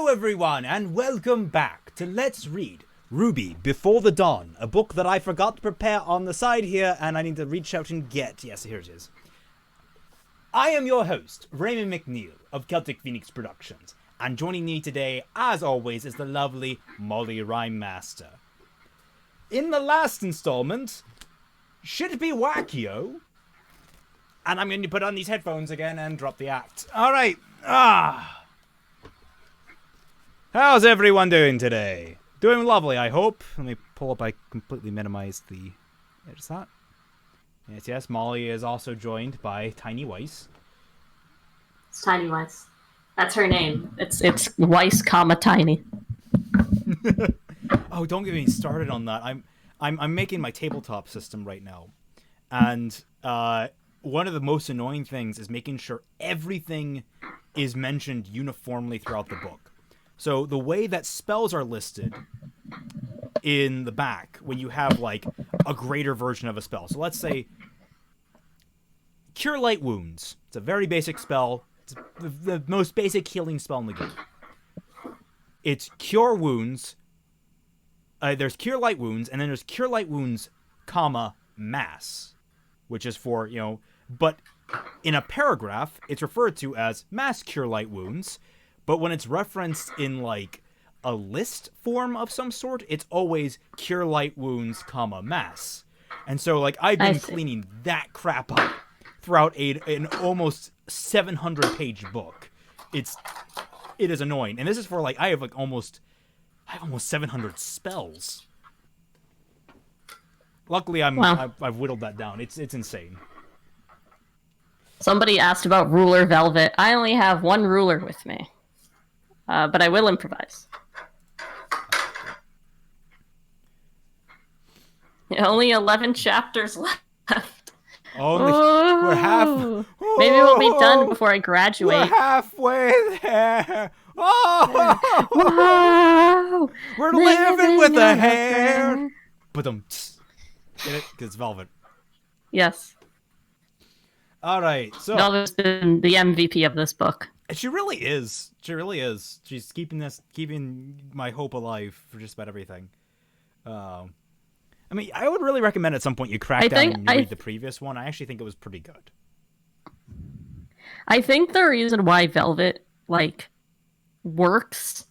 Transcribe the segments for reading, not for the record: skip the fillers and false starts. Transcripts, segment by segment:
everyone, and welcome back to Let's Read RWBY Before the Dawn, a book that I forgot to prepare on the side here, and I need to reach out and get. Yes, here it is. I am your host, Raymond McNeil of Celtic Phoenix Productions, and joining me today, as always, is the lovely Molly Rhymemaster. In the last installment, Should It Be Wackio? And I'm going to put on these headphones again and drop the act. Alright, how's everyone doing today? Doing lovely, I hope. Let me pull up, I completely minimized the... There's that. Yes, Molly is also joined by Tiny Weiss. It's Tiny Weiss. That's her name. It's Weiss, comma Tiny. Oh, don't get me started on that. I'm making my tabletop system right now, and one of the most annoying things is making sure everything is mentioned uniformly throughout the book. So the way that spells are listed in the back when you have like a greater version of a spell. So let's say Cure Light Wounds. It's a very basic spell. It's the most basic healing spell in the game. It's Cure Wounds. There's Cure Light Wounds, and then there's Cure Light Wounds, comma, Mass, which is for, but in a paragraph, it's referred to as Mass Cure Light Wounds, but when it's referenced in, like, a list form of some sort, it's always Cure Light Wounds, comma, Mass. And so, like, I've been cleaning that crap up throughout an almost 700-page book. It is annoying. And this is for, like, I have almost 700 spells. Luckily, I've whittled that down. It's insane. Somebody asked about ruler velvet. I only have one ruler with me, but I will improvise. Only 11 chapters left. We're half. Maybe we'll be done before I graduate. We're halfway there. Oh, wow. We're living with the hair. But get it? Because it's velvet. Yes. All right. So Velvet's been the MVP of this book. She really is. She really is. She's keeping my hope alive for just about everything. I mean, I would really recommend at some point you crack down and you read the previous one. I actually think it was pretty good. I think the reason why Velvet, works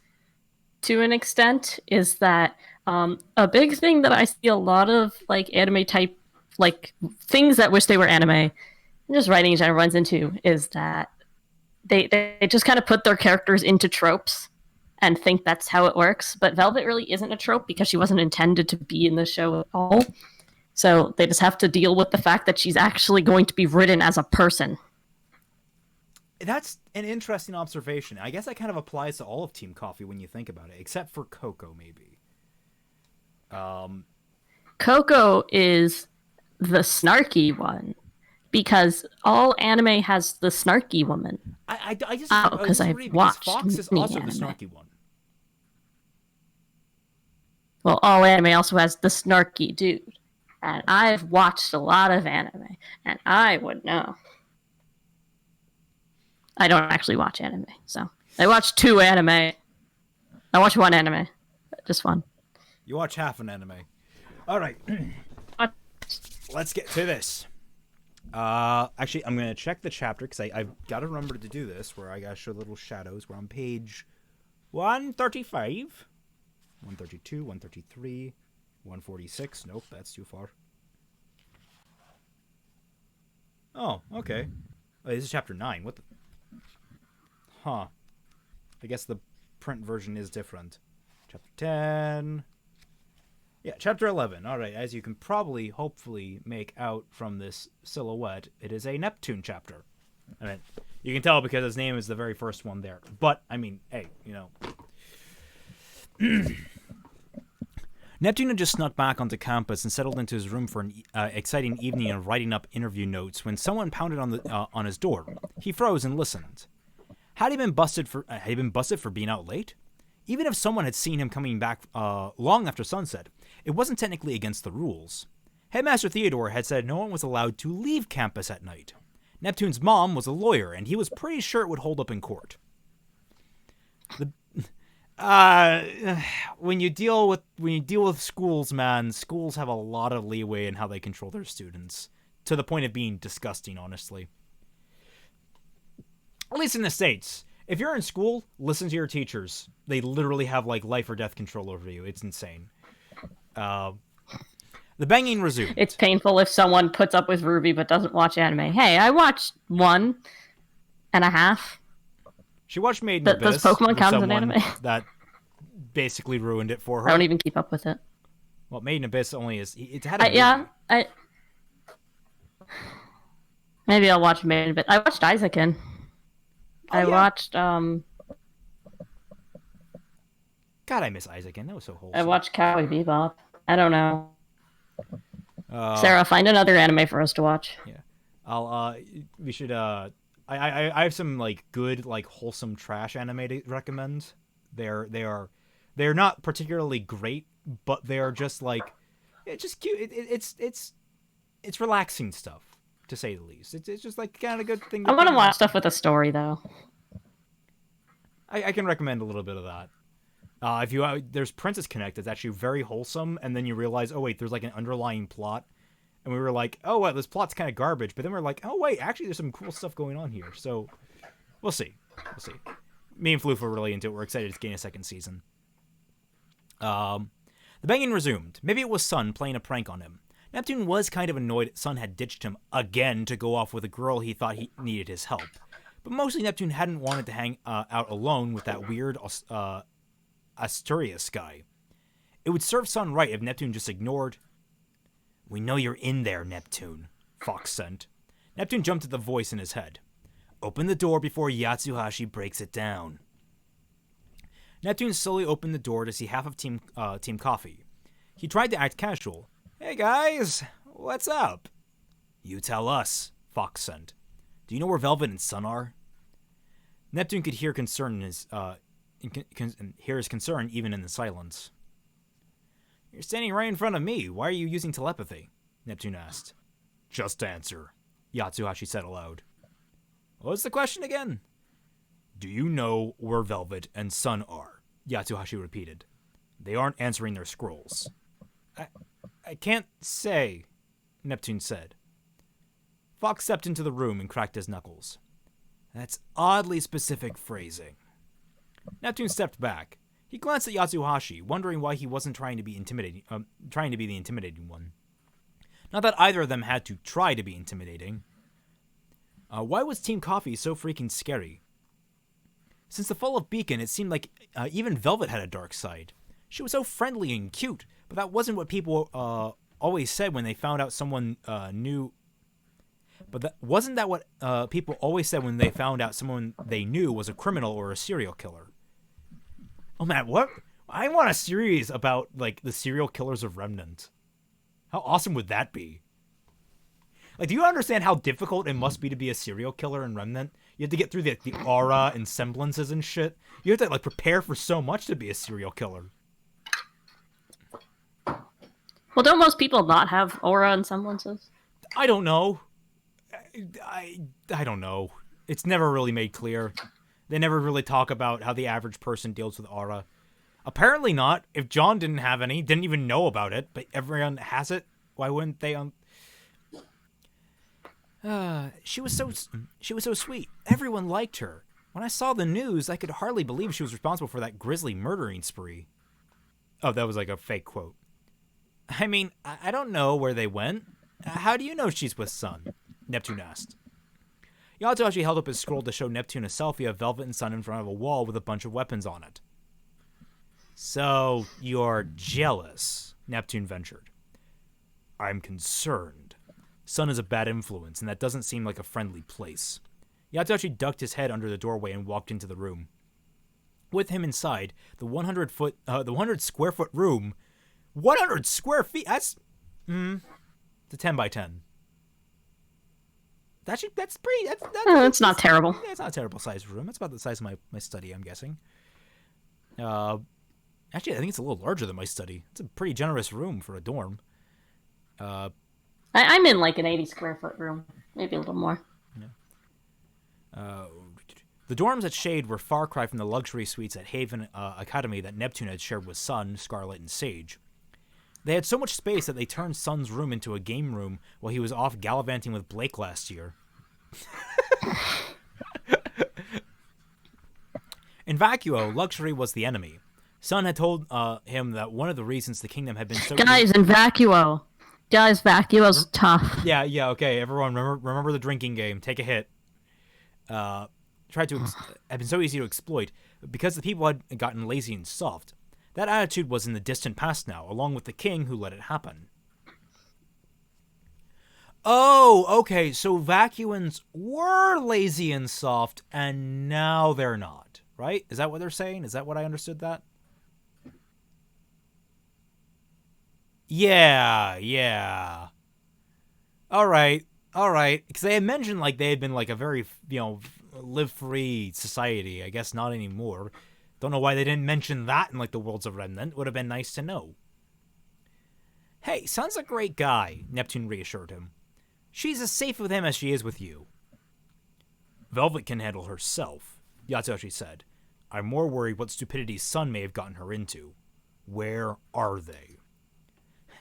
to an extent is that a big thing that I see a lot of, anime type, things that wish they were anime, and just writing in general runs into, is that they just kind of put their characters into tropes and think that's how it works. But Velvet really isn't a trope because she wasn't intended to be in the show at all. So they just have to deal with the fact that she's actually going to be written as a person. That's an interesting observation. I guess that kind of applies to all of Team Coffee when you think about it, except for Coco, maybe. Coco is the snarky one because all anime has the snarky woman. I just because I've watched Fox is also the snarky one. Well, all anime also has the snarky dude. And I've watched a lot of anime, and I would know. I don't actually watch anime, so. I watch 2 anime. I watch 1 anime. Just 1. You watch half an anime. All right. Let's get to this. Actually, I'm going to check the chapter, because I've got to remember to do this, where I got to show little shadows. We're on page 135. 132, 133, 146. Nope, that's too far. Oh, okay. Oh, this is chapter 9. What the... Huh. I guess the print version is different. Chapter 10. Yeah, chapter 11. All right, as you can probably, hopefully, make out from this silhouette, it is a Neptune chapter. I mean, you can tell because his name is the very first one there. But, I mean, hey, Neptune had just snuck back onto campus and settled into his room for an exciting evening of writing up interview notes when someone pounded on his door. He froze and listened. Had he been busted for being out late? Even if someone had seen him coming back long after sunset, it wasn't technically against the rules. Headmaster Theodore had said no one was allowed to leave campus at night. Neptune's mom was a lawyer, and he was pretty sure it would hold up in court. Uh, when you deal with schools, man, schools have a lot of leeway in how they control their students, to the point of being disgusting, honestly. At least in the States. If you're in school, listen to your teachers. They literally have like life or death control over you. It's insane. Uh, the banging It's resumed. painful if someone puts up with RWBY but doesn't watch anime. Hey, I watched 1.5. She watched Made in Does Abyss Pokemon with count as an someone anime? that basically ruined it for I don't her. even keep up with it. Well, Made in Abyss only is it had a Yeah, movie. maybe I'll watch Made, but I watched Isaac. Oh I yeah, watched God, I miss Isaac, and that was so I wholesome. watched Cowboy Bebop. I don't know. Uh, Sarah, find another anime for us to watch. yeah, I'll we should I have some like good like wholesome trash anime to recommend. They're not particularly great, but they're just like it's just cute. It's relaxing stuff, to say the least. It's just like kind of a good thing to I want to be. watch stuff with a story though. I can recommend a little bit of that. If you there's Princess Connect that's actually very wholesome, and then you realize, oh wait, there's like an underlying plot, and we were like, oh well, this plot's kind of garbage, but then we're like, oh wait, actually there's some cool stuff going on here. So we'll see, we'll see. Me and Floof are really into it. We're excited to gain a second season. The banging resumed. Maybe it was Sun playing a prank on him. Neptune was kind of annoyed Sun had ditched him again to go off with a girl he thought he needed his help. But mostly Neptune hadn't wanted to hang out alone with that weird Asturias guy. It would serve Sun right if Neptune just ignored. We know you're in there, Neptune, Fox sent. Neptune jumped at the voice in his head. Open the door before Yatsuhashi breaks it down. Neptune slowly opened the door to see half of Team Coffee. He tried to act casual. Hey guys, what's up? You tell us, Fox sent. Do you know where Velvet and Sun are? Neptune could hear concern in his hear his concern even in the silence. You're standing right in front of me. Why are you using telepathy? Neptune asked. Just answer, Yatsuhashi said aloud. What's the question again? Do you know where Velvet and Sun are? Yatsuhashi repeated. They aren't answering their scrolls. I can't say, Neptune said. Fox stepped into the room and cracked his knuckles. That's oddly specific phrasing. Neptune stepped back. He glanced at Yatsuhashi, wondering why he wasn't trying to be the intimidating one. Not that either of them had to try to be intimidating. Why was Team Coffee so freaking scary? Since the fall of Beacon, it seemed like even Velvet had a dark side. She was so friendly and cute, but that wasn't what people always said when they found out someone knew. But wasn't that what people always said when they found out someone they knew was a criminal or a serial killer? Oh man, what? I want a series about like the serial killers of Remnant. How awesome would that be? Like, do you understand how difficult it must be to be a serial killer in Remnant? You have to get through the aura and semblances and shit. You have to like prepare for so much to be a serial killer. Well, don't most people not have aura and semblances? I don't know. I don't know. It's never really made clear. They never really talk about how the average person deals with aura. Apparently not. If John didn't have any, didn't even know about it, but everyone has it, why wouldn't they? She was so sweet. Everyone liked her. When I saw the news, I could hardly believe she was responsible for that grisly murdering spree. Oh, that was like a fake quote. I mean, I don't know where they went. How do you know she's with Sun? Neptune asked. Yatsuhashi held up his scroll to show Neptune a selfie of Velvet and Sun in front of a wall with a bunch of weapons on it. So, you're jealous, Neptune ventured. I'm concerned. Sun is a bad influence, and that doesn't seem like a friendly place. Yatsuhashi ducked his head under the doorway and walked into the room. With him inside, the 100 square foot room, 100 square feet, that's, it's a 10 by 10. That's pretty, It's not terrible. Yeah, it's not a terrible size room. It's about the size of my study, I'm guessing. Actually, I think it's a little larger than my study. It's a pretty generous room for a dorm. I'm in like an 80 square foot room, maybe a little more. The dorms at Shade were far cry from the luxury suites at Haven Academy that Neptune had shared with Sun, Scarlet, and Sage. They had so much space that they turned Sun's room into a game room while he was off gallivanting with Blake last year. In Vacuo, luxury was the enemy. Sun had told him that one of the reasons the kingdom had been so... Guys, in Vacuo. Guys, Vacuo's tough. Yeah, okay, everyone, remember the drinking game. Take a hit. Had been so easy to exploit because the people had gotten lazy and soft. That attitude was in the distant past now, along with the king who let it happen. Oh, okay, so Vacuans were lazy and soft, and now they're not, right? Is that what they're saying? Is that what I understood that? Yeah. All right. Because they had mentioned, like, they had been, like, a very, live-free society. I guess not anymore. Don't know why they didn't mention that in, like, the Worlds of Remnant. Would have been nice to know. Hey, Sun's a great guy, Neptune reassured him. She's as safe with him as she is with you. Velvet can handle herself, Yatsuhashi said. I'm more worried what stupidity Sun may have gotten her into. Where are they?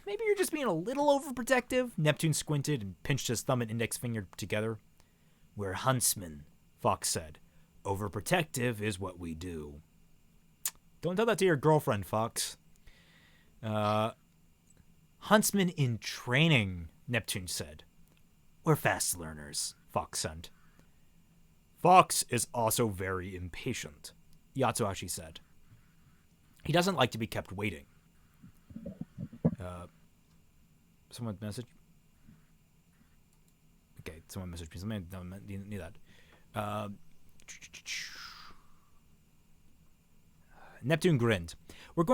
Maybe you're just being a little overprotective? Neptune squinted and pinched his thumb and index finger together. We're huntsmen, Fox said. Overprotective is what we do. Don't tell that to your girlfriend, Fox. Huntsmen in training, Neptune said. We're fast learners, Fox said. Fox is also very impatient, Yatsuhashi said. He doesn't like to be kept waiting. Someone message? Okay, someone messaged me. Somebody didn't need that. Neptune grinned. We're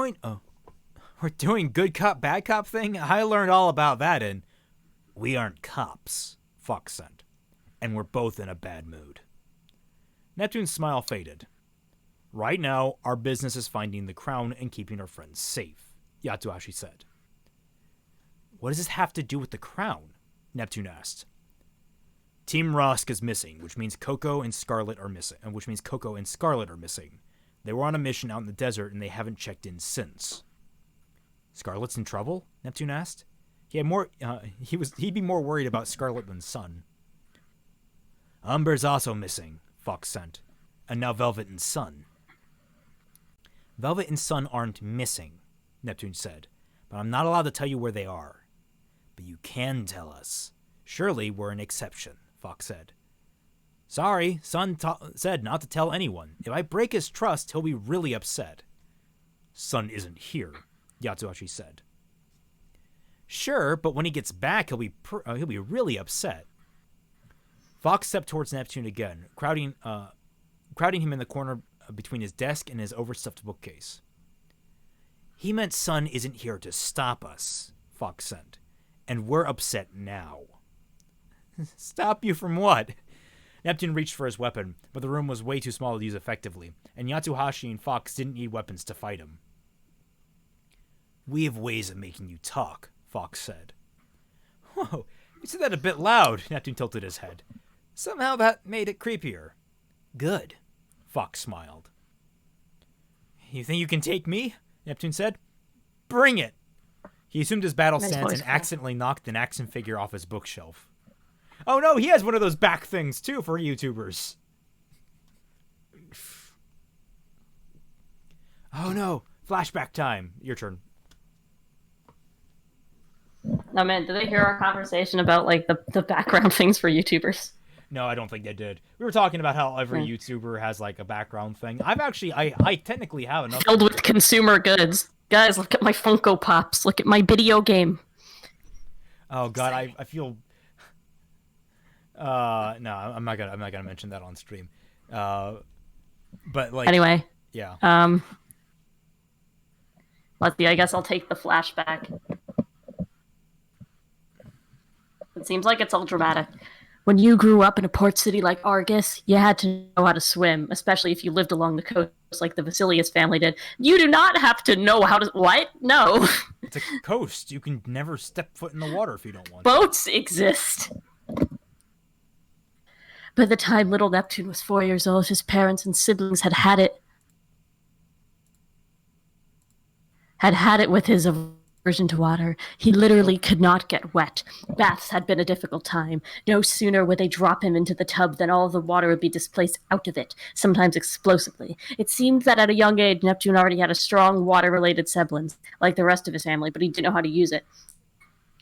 doing good cop, bad cop thing? I learned all about that in We Aren't Cops, Fox said. And we're both in a bad mood. Neptune's smile faded. Right now, our business is finding the crown and keeping our friends safe, Yatsuhashi said. What does this have to do with the crown? Neptune asked. Team Rosk is missing, which means Coco and Scarlet are missing. They were on a mission out in the desert, and they haven't checked in since. Scarlet's in trouble? Neptune asked. He'd be more worried about Scarlet than Sun. Umber's also missing, Fox sent. And now Velvet and Sun. Velvet and Sun aren't missing, Neptune said. But I'm not allowed to tell you where they are. But you can tell us. Surely we're an exception, Fox said. Sorry, Sun said not to tell anyone. If I break his trust, he'll be really upset. Sun isn't here, Yatsuhashi said. Sure, but when he gets back, he'll be really upset. Fox stepped towards Neptune again, crowding him in the corner between his desk and his overstuffed bookcase. He meant Sun isn't here to stop us, Fox said. And we're upset now. Stop you from what? Neptune reached for his weapon, but the room was way too small to use effectively, and Yatsuhashi and Fox didn't need weapons to fight him. We have ways of making you talk, Fox said. Whoa, you said that a bit loud, Neptune tilted his head. Somehow that made it creepier. Good, Fox smiled. You think you can take me? Neptune said. Bring it! He assumed his battle stance and accidentally knocked an action figure off his bookshelf. Oh no, he has one of those back things too for YouTubers. Oh no, flashback time. Your turn. Oh man, did they hear our conversation about like the background things for YouTubers? No, I don't think they did. We were talking about how every YouTuber has like a background thing. I technically have enough. Filled with consumer goods. Guys, look at my Funko Pops. Look at my video game. Oh god, I feel. No, I'm not gonna mention that on stream. But like. Anyway. Yeah. Let's see. I guess I'll take the flashback. It seems like it's all dramatic. When you grew up in a port city like Argus, you had to know how to swim, especially if you lived along the coast like the Vasilius family did. You do not have to know how to... What? No. It's a coast. You can never step foot in the water if you don't want Boats exist. By the time little Neptune was 4 years old, his parents and siblings had had it with his aversion to water. He literally could not get wet. Baths had been a difficult time. No sooner would they drop him into the tub than all of the water would be displaced out of it, sometimes explosively. It seemed that at a young age, Neptune already had a strong water-related semblance, like the rest of his family, but he didn't know how to use it.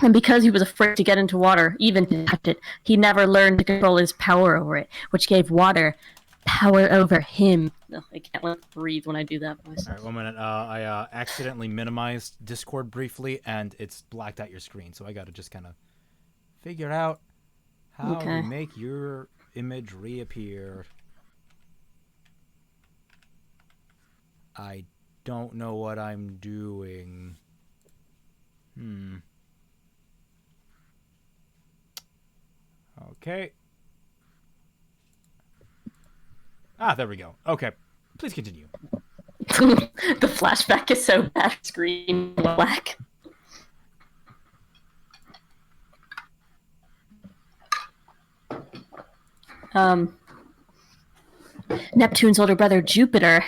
And because he was afraid to get into water, even to touch it, he never learned to control his power over it, which gave water power over him. No, I can't let breathe when I do that voice. All right, 1 minute. I accidentally minimized Discord briefly, and it's blacked out your screen, so I got to just kind of figure out how to make your image reappear. I don't know what I'm doing. Okay. Ah, there we go. Okay. Please continue. The flashback is so bad, screen black. Neptune's older brother Jupiter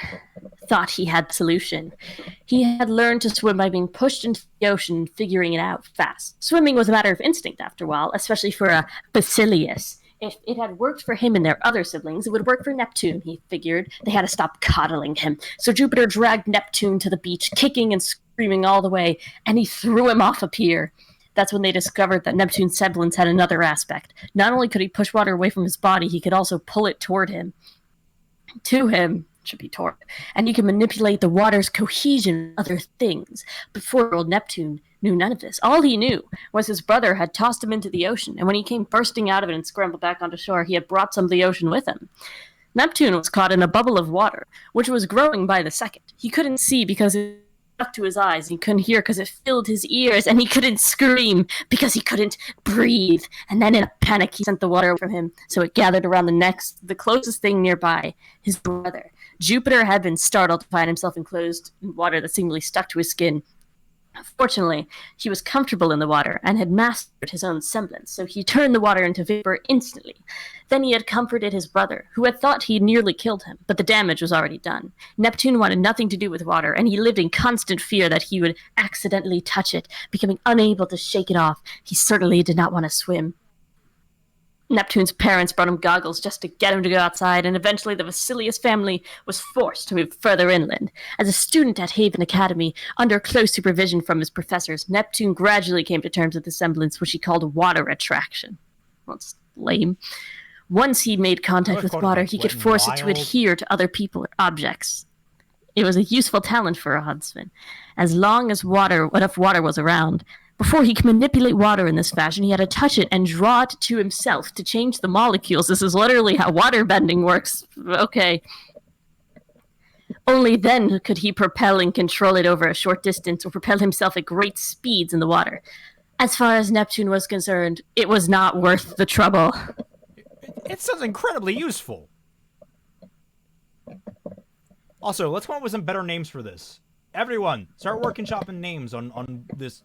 thought he had the solution. He had learned to swim by being pushed into the ocean and figuring it out fast. Swimming was a matter of instinct after a while, especially for a Basilius. If it had worked for him and their other siblings, it would work for Neptune, he figured. They had to stop coddling him. So Jupiter dragged Neptune to the beach, kicking and screaming all the way, and he threw him off a pier. That's when they discovered that Neptune's semblance had another aspect. Not only could he push water away from his body, he could also pull it toward him. To him, should be toward. And he could manipulate the water's cohesion and other things. But poor old Neptune knew none of this. All he knew was his brother had tossed him into the ocean, and when he came bursting out of it and scrambled back onto shore, he had brought some of the ocean with him. Neptune was caught in a bubble of water, which was growing by the second. He couldn't see because it stuck to his eyes, he couldn't hear because it filled his ears, and he couldn't scream because he couldn't breathe. And then in a panic, he sent the water from him, so it gathered around the closest thing nearby, his brother. Jupiter had been startled to find himself enclosed in water that seemingly stuck to his skin. Fortunately, he was comfortable in the water and had mastered his own semblance, so he turned the water into vapor instantly. Then he had comforted his brother, who had thought he'd nearly killed him, but the damage was already done. Neptune wanted nothing to do with water, and he lived in constant fear that he would accidentally touch it, becoming unable to shake it off. He certainly did not want to swim. Neptune's parents brought him goggles just to get him to go outside, and eventually the Vasilius family was forced to move further inland. As a student at Haven Academy, under close supervision from his professors, Neptune gradually came to terms with the semblance, which he called water attraction. Well, it's lame. Once he made contact with water, he could force it to adhere to other people or objects. It was a useful talent for a huntsman, as long as enough water was around. Before he could manipulate water in this fashion, he had to touch it and draw it to himself to change the molecules. This is literally how water bending works. Okay. Only then could he propel and control it over a short distance or propel himself at great speeds in the water. As far as Neptune was concerned, it was not worth the trouble. It sounds incredibly useful. Also, let's come up with some better names for this. Everyone, start working shopping names on this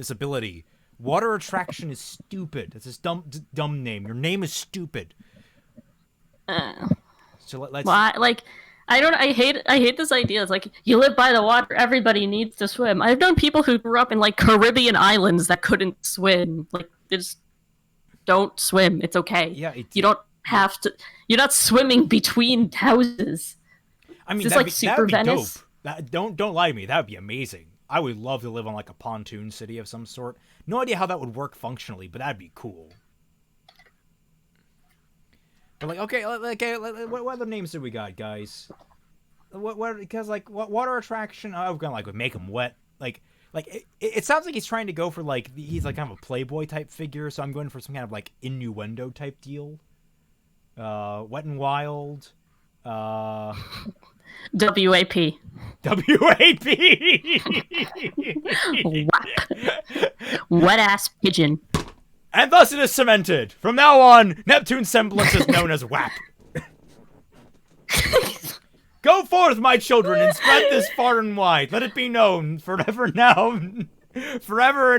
ability. Water attraction is stupid. It's this dumb name. Your name is stupid. So let's. Well, I hate this idea. It's like, you live by the water, everybody needs to swim. I've known people who grew up in like Caribbean islands that couldn't swim. Like, they just don't swim. It's okay. Yeah, you don't have to. You're not swimming between houses. I mean, is this like Super Venice? Dope. Don't lie to me. That would be amazing. I would love to live on like a pontoon city of some sort. No idea how that would work functionally, but that'd be cool. But like, okay, what other names do we got, guys? Because like, what water attraction? I'm gonna like make him wet. Like it sounds like he's trying to go for like he's like kind of a playboy type figure. So I'm going for some kind of like innuendo type deal. Wet and wild. WAP. WAP. Wet ass pigeon. And thus it is cemented. From now on, Neptune's semblance is known as WAP. Go forth, my children, and spread this far and wide. Let it be known forever and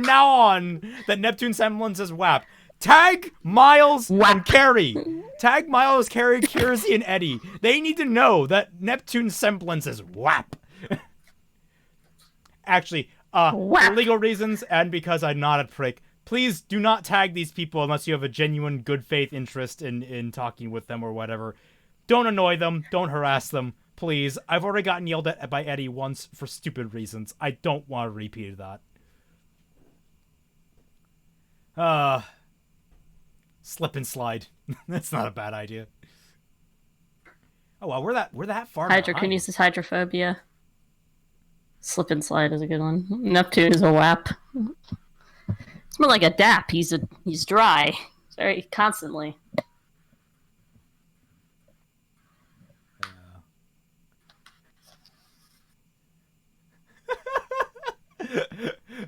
now on, that Neptune's semblance is WAP. Tag Miles Whap. and Carrie. Tag Miles, Carrie, Kiersey, and Eddie. They need to know that Neptune's semblance is WAP. Actually, for Whap. legal reasons and because I'm not a prick, please do not tag these people unless you have a genuine good faith interest in talking with them or whatever. Don't annoy them. Don't harass them. Please. I've already gotten yelled at by Eddie once for stupid reasons. I don't want to repeat that. Slip and slide. That's not a bad idea. Oh wow, we're that far behind. Hydrokinesis, hydrophobia. Slip and slide is a good one. Neptune is a WAP. It's more like a DAP. He's dry. Very constantly.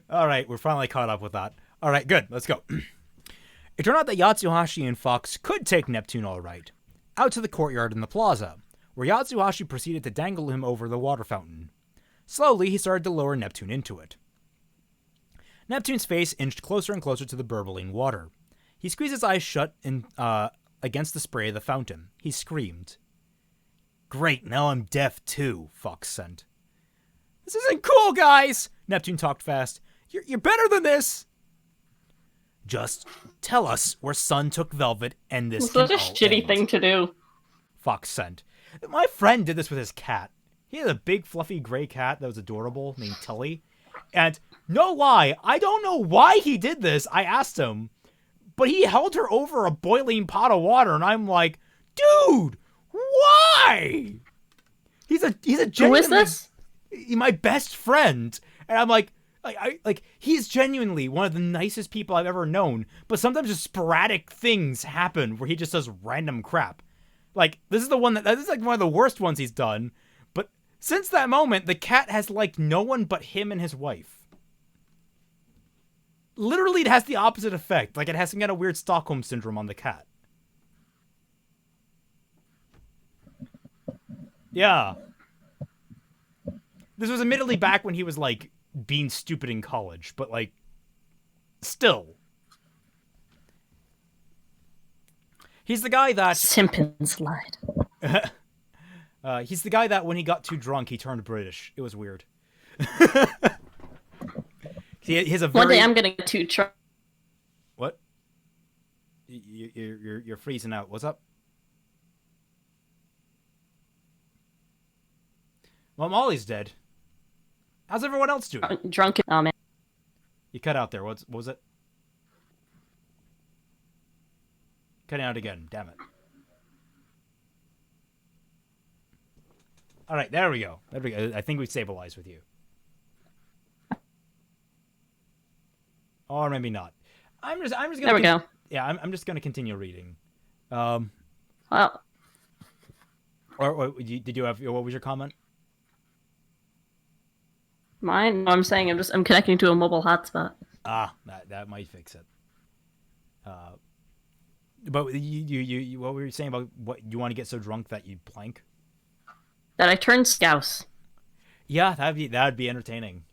All right, we're finally caught up with that. All right, good. Let's go. It turned out that Yatsuhashi and Fox could take Neptune all right. Out to the courtyard in the plaza, where Yatsuhashi proceeded to dangle him over the water fountain. Slowly, he started to lower Neptune into it. Neptune's face inched closer and closer to the burbling water. He squeezed his eyes shut against the spray of the fountain. He screamed. Great, now I'm deaf too, Fox sent. This isn't cool, guys! Neptune talked fast. You're better than this! Just tell us where Sun took Velvet and this It's such a shitty thing to do. Fox sent. My friend did this with his cat. He had a big fluffy gray cat that was adorable named Tully. And no lie, I don't know why he did this. I asked him. But he held her over a boiling pot of water and I'm like, dude, why? He's a Who is this? My best friend. And I'm like he's genuinely one of the nicest people I've ever known, but sometimes just sporadic things happen where he just does random crap. Like, this is one of the worst ones he's done, but since that moment, the cat has liked no one but him and his wife. Literally, it has the opposite effect. Like, it has some kind of weird Stockholm syndrome on the cat. Yeah. This was admittedly back when he was, like, being stupid in college, but, like, still. He's the guy that... Simp and slide. He's the guy that when he got too drunk, he turned British. It was weird. He has a very... One day I'm gonna get too drunk. What? You're freezing out. What's up? Well, Molly's dead. How's everyone else doing? Drunk. Oh man. You cut out there. What was it? Cutting out again. Damn it. All right, there we go. I think we stabilized with you. Or maybe not. I'm just gonna. There we go. Yeah, I'm just gonna continue reading. Well. Or did you have? What was your comment? Mine? No, I'm saying I'm connecting to a mobile hotspot. Ah, that might fix it. But you what were you saying about what you want to get so drunk that you plank? That I turned scouse. Yeah, that'd be entertaining.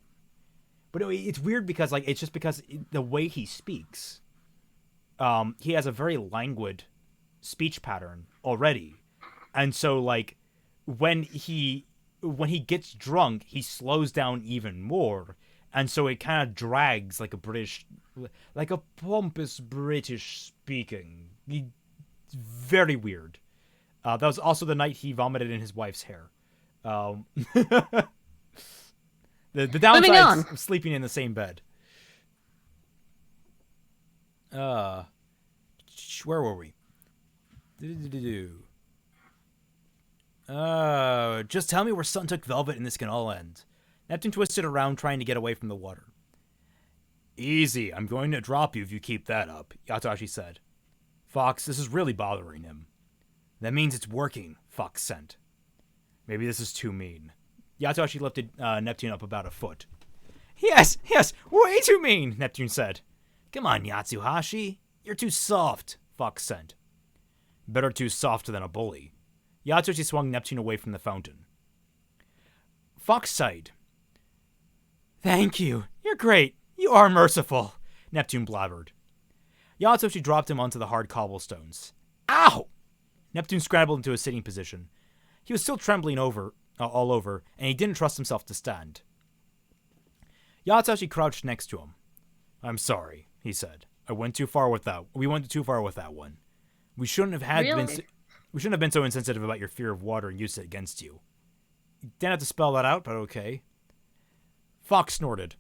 But it's weird because like it's just because the way he speaks, he has a very languid speech pattern already, and so like when he gets drunk, he slows down even more, and so it kind of drags like a pompous British speaking. Very weird. That was also the night he vomited in his wife's hair. The downside of sleeping in the same bed. Where were we? Just tell me where Sun took Velvet and this can all end. Neptune twisted around trying to get away from the water. Easy, I'm going to drop you if you keep that up, Yatashi said. Fox, this is really bothering him. That means it's working, Fox sent. Maybe this is too mean. Yatashi lifted Neptune up about a foot. Yes, way too mean, Neptune said. Come on, Yatsuhashi. You're too soft, Fox sent. Better too soft than a bully. Yatsuhashi swung Neptune away from the fountain. Fox sighed. Thank you. You're great. You are merciful, Neptune blabbered. Yatsushi dropped him onto the hard cobblestones. Ow! Neptune scrambled into a sitting position. He was still trembling all over, and he didn't trust himself to stand. Yatsushi crouched next to him. I'm sorry, he said. We went too far with that one. We shouldn't have been so insensitive about your fear of water and used it against you. You didn't have to spell that out, but okay. Fox snorted.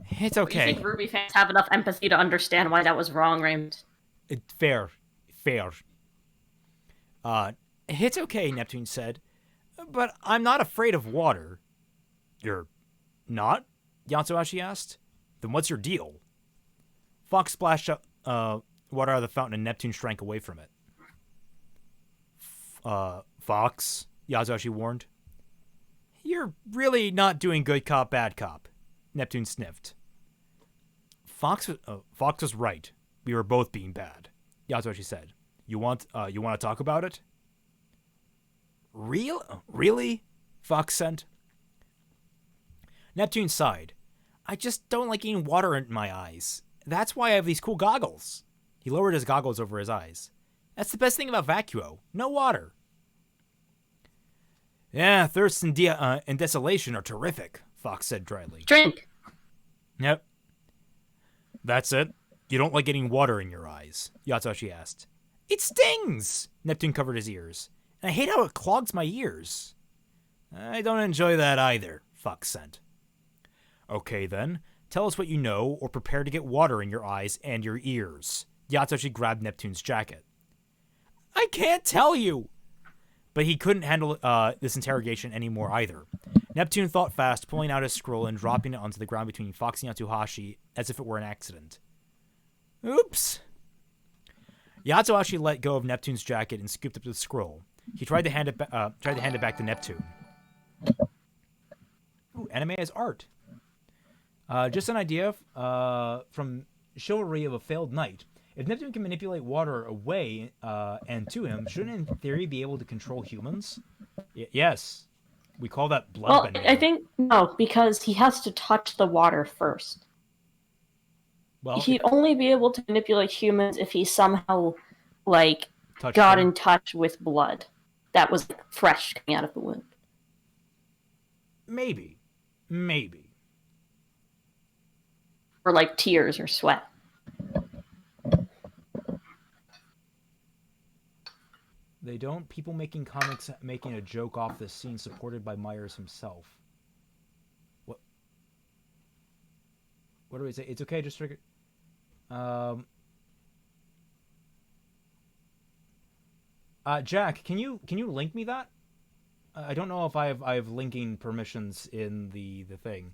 It's okay. You think RWBY fans have enough empathy to understand why that was wrong, Raymond? Fair. It's okay, Neptune said. But I'm not afraid of water. You're not? Yatsushi asked. Then what's your deal? Fox splashed water out of the fountain and Neptune shrank away from it. Fox, Yatsushi warned. You're really not doing good cop, bad cop. Neptune sniffed. Fox was right. We were both being bad. Yatsushi said. You want to talk about it? Really? Fox said. Neptune sighed. I just don't like getting water in my eyes. That's why I have these cool goggles. He lowered his goggles over his eyes. That's the best thing about Vacuo. No water. Yeah, thirst and desolation are terrific, Fox said dryly. Drink. Yep. That's it? You don't like getting water in your eyes? Yatsushi asked. It stings! Neptune covered his ears. And I hate how it clogs my ears. I don't enjoy that either, Fox said. Okay then, tell us what you know or prepare to get water in your eyes and your ears. Yatsushi grabbed Neptune's jacket. I can't tell you! But he couldn't handle this interrogation anymore either. Neptune thought fast, pulling out his scroll and dropping it onto the ground between Fox and Yatsuhashi as if it were an accident. Oops. Yatsuhashi let go of Neptune's jacket and scooped up the scroll. He tried to hand it back to Neptune. Ooh, anime as art. Just an idea from Chivalry of a Failed Knight. If Neptune can manipulate water away and to him, shouldn't in theory be able to control humans? Yes. We call that bloodbending. Well, I think no, because he has to touch the water first. Well, he'd only be able to manipulate humans if he somehow, got them in touch with blood that was fresh coming out of the wound. Maybe. Or tears or sweat. They don't. People making comics making a joke off this scene supported by Myers himself. What do we say? It's okay, just trigger. Jack, can you link me that? I don't know if I have linking permissions in the thing.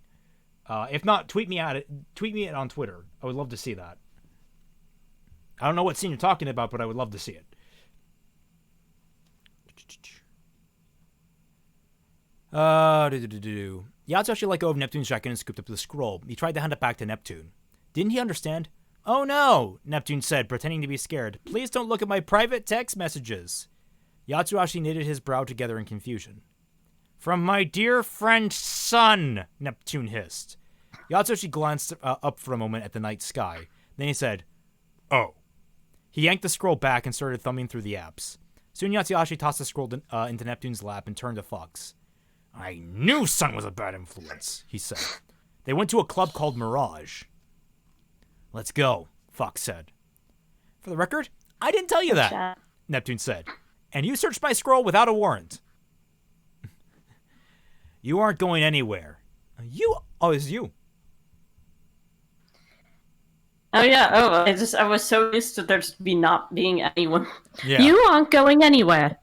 If not, tweet me it on Twitter. I would love to see that. I don't know what scene you're talking about, but I would love to see it. Yatsushi let go of Neptune's jacket and scooped up the scroll. He tried to hand it back to Neptune. Didn't he understand? Oh no, Neptune said, pretending to be scared. Please don't look at my private text messages. Yatsuhashi knitted his brow together in confusion. From my dear friend Sun, Neptune hissed. Yatsuhashi glanced up for a moment at the night sky. Then he said, Oh. He yanked the scroll back and started thumbing through the apps. Soon Yatsuhashi tossed the scroll into Neptune's lap and turned to Fox. I knew Sun was a bad influence, he said. They went to a club called Mirage. Let's go, Fox said. For the record, I didn't tell you that, Neptune said. And you searched my scroll without a warrant. You aren't going anywhere. It's you. Oh yeah. I was so used to there just be not being anyone. Yeah. You aren't going anywhere.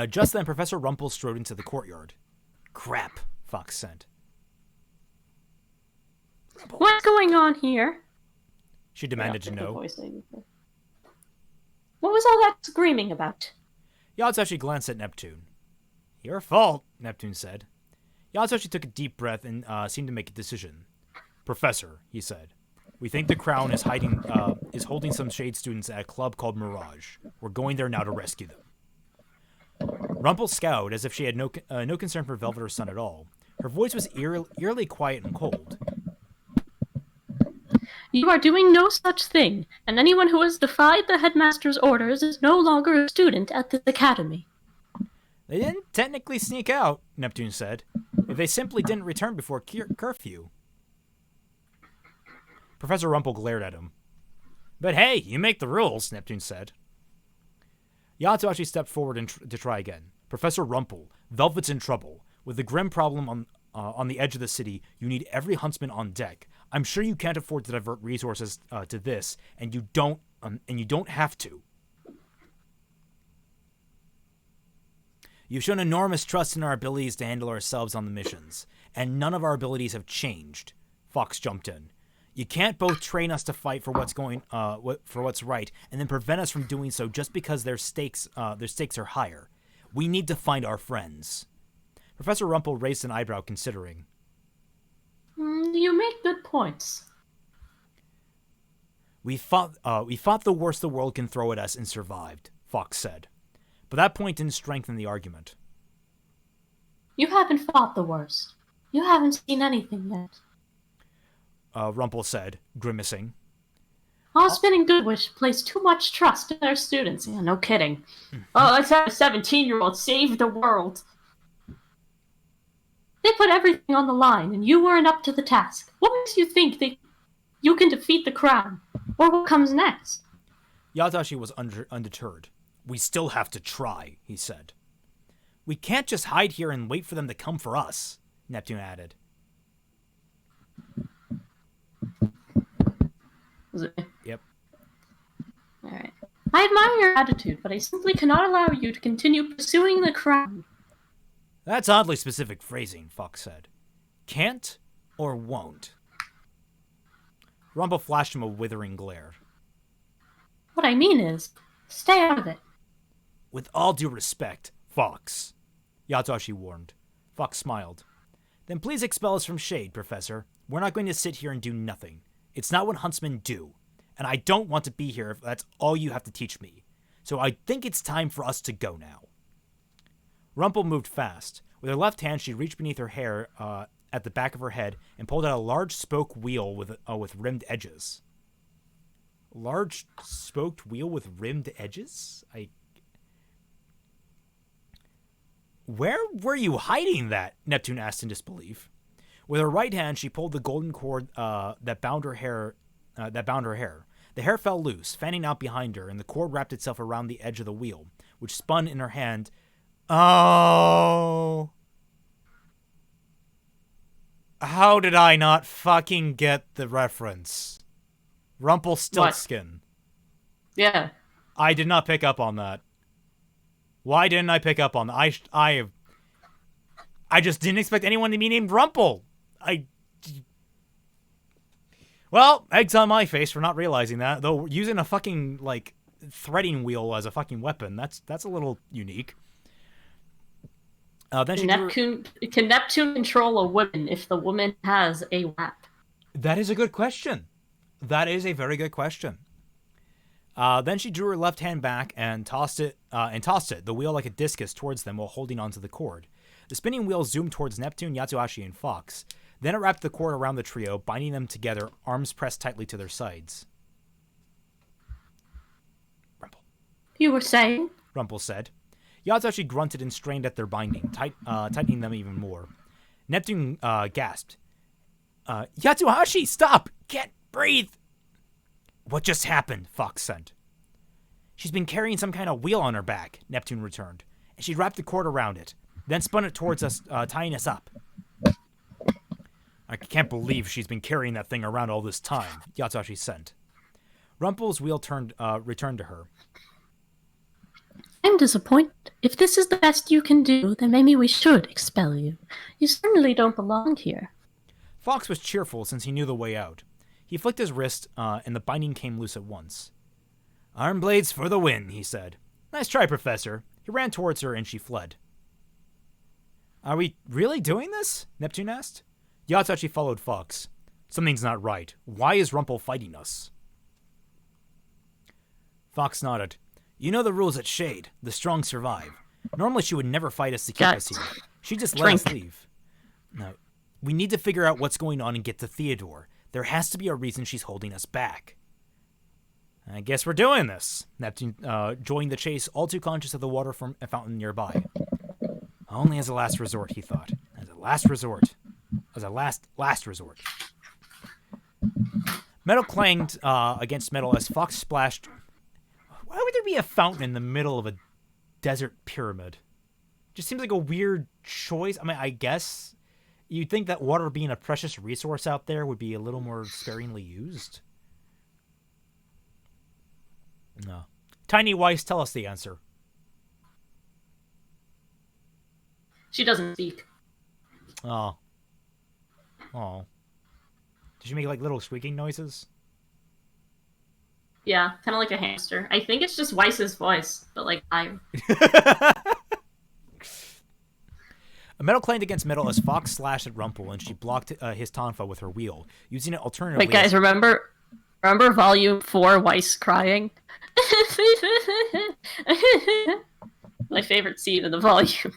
Just then, Professor Rumpel strode into the courtyard. Crap, Fox said. What's going on here? She demanded to know. What was all that screaming about? Yatsuhashi glanced at Neptune. Your fault, Neptune said. Yatsuhashi took a deep breath and seemed to make a decision. Professor, he said, we think the Crown is holding some shade students at a club called Mirage. We're going there now to rescue them. Rumpel scowled as if she had no concern for Velvet or Sun at all. Her voice was eerily quiet and cold. You are doing no such thing, and anyone who has defied the headmaster's orders is no longer a student at this academy. They didn't technically sneak out, Neptune said. If they simply didn't return before curfew. Professor Rumple glared at him. But hey, you make the rules, Neptune said. Yatsuhashi stepped forward to try again. Professor Rumple, Velvet's in trouble. With the grim problem on the edge of the city, you need every huntsman on deck. I'm sure you can't afford to divert resources to this, and you don't have to. You've shown enormous trust in our abilities to handle ourselves on the missions, and none of our abilities have changed. Fox jumped in. You can't both train us to fight for what's right, and then prevent us from doing so just because their stakes are higher. We need to find our friends. Professor Rumple raised an eyebrow, considering. You make good points. We fought the worst the world can throw at us and survived, Fox said. But that point didn't strengthen the argument. You haven't fought the worst. You haven't seen anything yet. Rumple said, grimacing. Osmond and Goodwish place too much trust in their students. Yeah, no kidding. Let's have a 17-year-old save the world. They put everything on the line, and you weren't up to the task. What makes you think you can defeat the crown? Or what comes next? Yatashi was undeterred. We still have to try, he said. We can't just hide here and wait for them to come for us, Neptune added. Yep. Alright. I admire your attitude, but I simply cannot allow you to continue pursuing the crown. That's oddly specific phrasing, Fox said. Can't or won't? Rumble flashed him a withering glare. What I mean is, stay out of it. With all due respect, Fox, Yatsuhashi warned. Fox smiled. Then please expel us from Shade, Professor. We're not going to sit here and do nothing. It's not what huntsmen do. And I don't want to be here if that's all you have to teach me. So I think it's time for us to go now. Rumple moved fast. With her left hand, she reached beneath her hair at the back of her head and pulled out a large spoke wheel with rimmed edges. Large spoked wheel with rimmed edges? Where were you hiding that? Neptune asked in disbelief. With her right hand, she pulled the golden cord that bound her hair. The hair fell loose, fanning out behind her, and the cord wrapped itself around the edge of the wheel, which spun in her hand. Oh. How did I not fucking get the reference? Rumpelstiltskin. Yeah. I did not pick up on that. Why didn't I pick up on that? I just didn't expect anyone to be named Rumple. Well, eggs on my face for not realizing that. Though using a fucking, threading wheel as a fucking weapon, that's a little unique. Then Can Neptune control a woman if the woman has a WAP? That is a good question. That is a very good question. Then she drew her left hand back and tossed it, the wheel like a discus, towards them while holding onto the cord. The spinning wheel zoomed towards Neptune, Yatsuhashi, and Fox. Then it wrapped the cord around the trio, binding them together, arms pressed tightly to their sides. Rumple. You were saying? Rumple said. Yatsuhashi grunted and strained at their binding, tightening them even more. Neptune gasped. Yatsuhashi, stop! Can't breathe! What just happened? Fox said. She's been carrying some kind of wheel on her back, Neptune returned, and she wrapped the cord around it, then spun it towards us, tying us up. I can't believe she's been carrying that thing around all this time, Yatsuhashi said. Rumple's wheel returned to her. I'm disappointed. If this is the best you can do, then maybe we should expel you. You certainly don't belong here. Fox was cheerful since he knew the way out. He flicked his wrist, and the binding came loose at once. Arm blades for the win, he said. Nice try, Professor. He ran towards her, and she fled. Are we really doing this? Neptune asked. Yatsuhashi followed Fox. Something's not right. Why is Rumple fighting us? Fox nodded. You know the rules at Shade. The strong survive. Normally she would never fight us to keep us here. She just let us leave. No, we need to figure out what's going on and get to Theodore. There has to be a reason she's holding us back. I guess we're doing this. Neptune joined the chase, all too conscious of the water from a fountain nearby. Only as a last resort, he thought. As a last resort. As a last resort. Metal clanged against metal as Fox splashed. Why would there be a fountain in the middle of a desert pyramid? Just seems like a weird choice. I mean, I guess you'd think that water being a precious resource out there would be a little more sparingly used. No. Tiny Weiss, tell us the answer. She doesn't speak. Oh. Oh. Did she make like little squeaking noises? Yeah, kind of like a hamster. I think it's just Weiss's voice, but like higher. A metal clanged against metal as Fox slashed at Rumpel, and she blocked his tonfa with her wheel, using it alternatively. Wait, guys, remember Volume 4, Weiss crying? My favorite scene in the volume.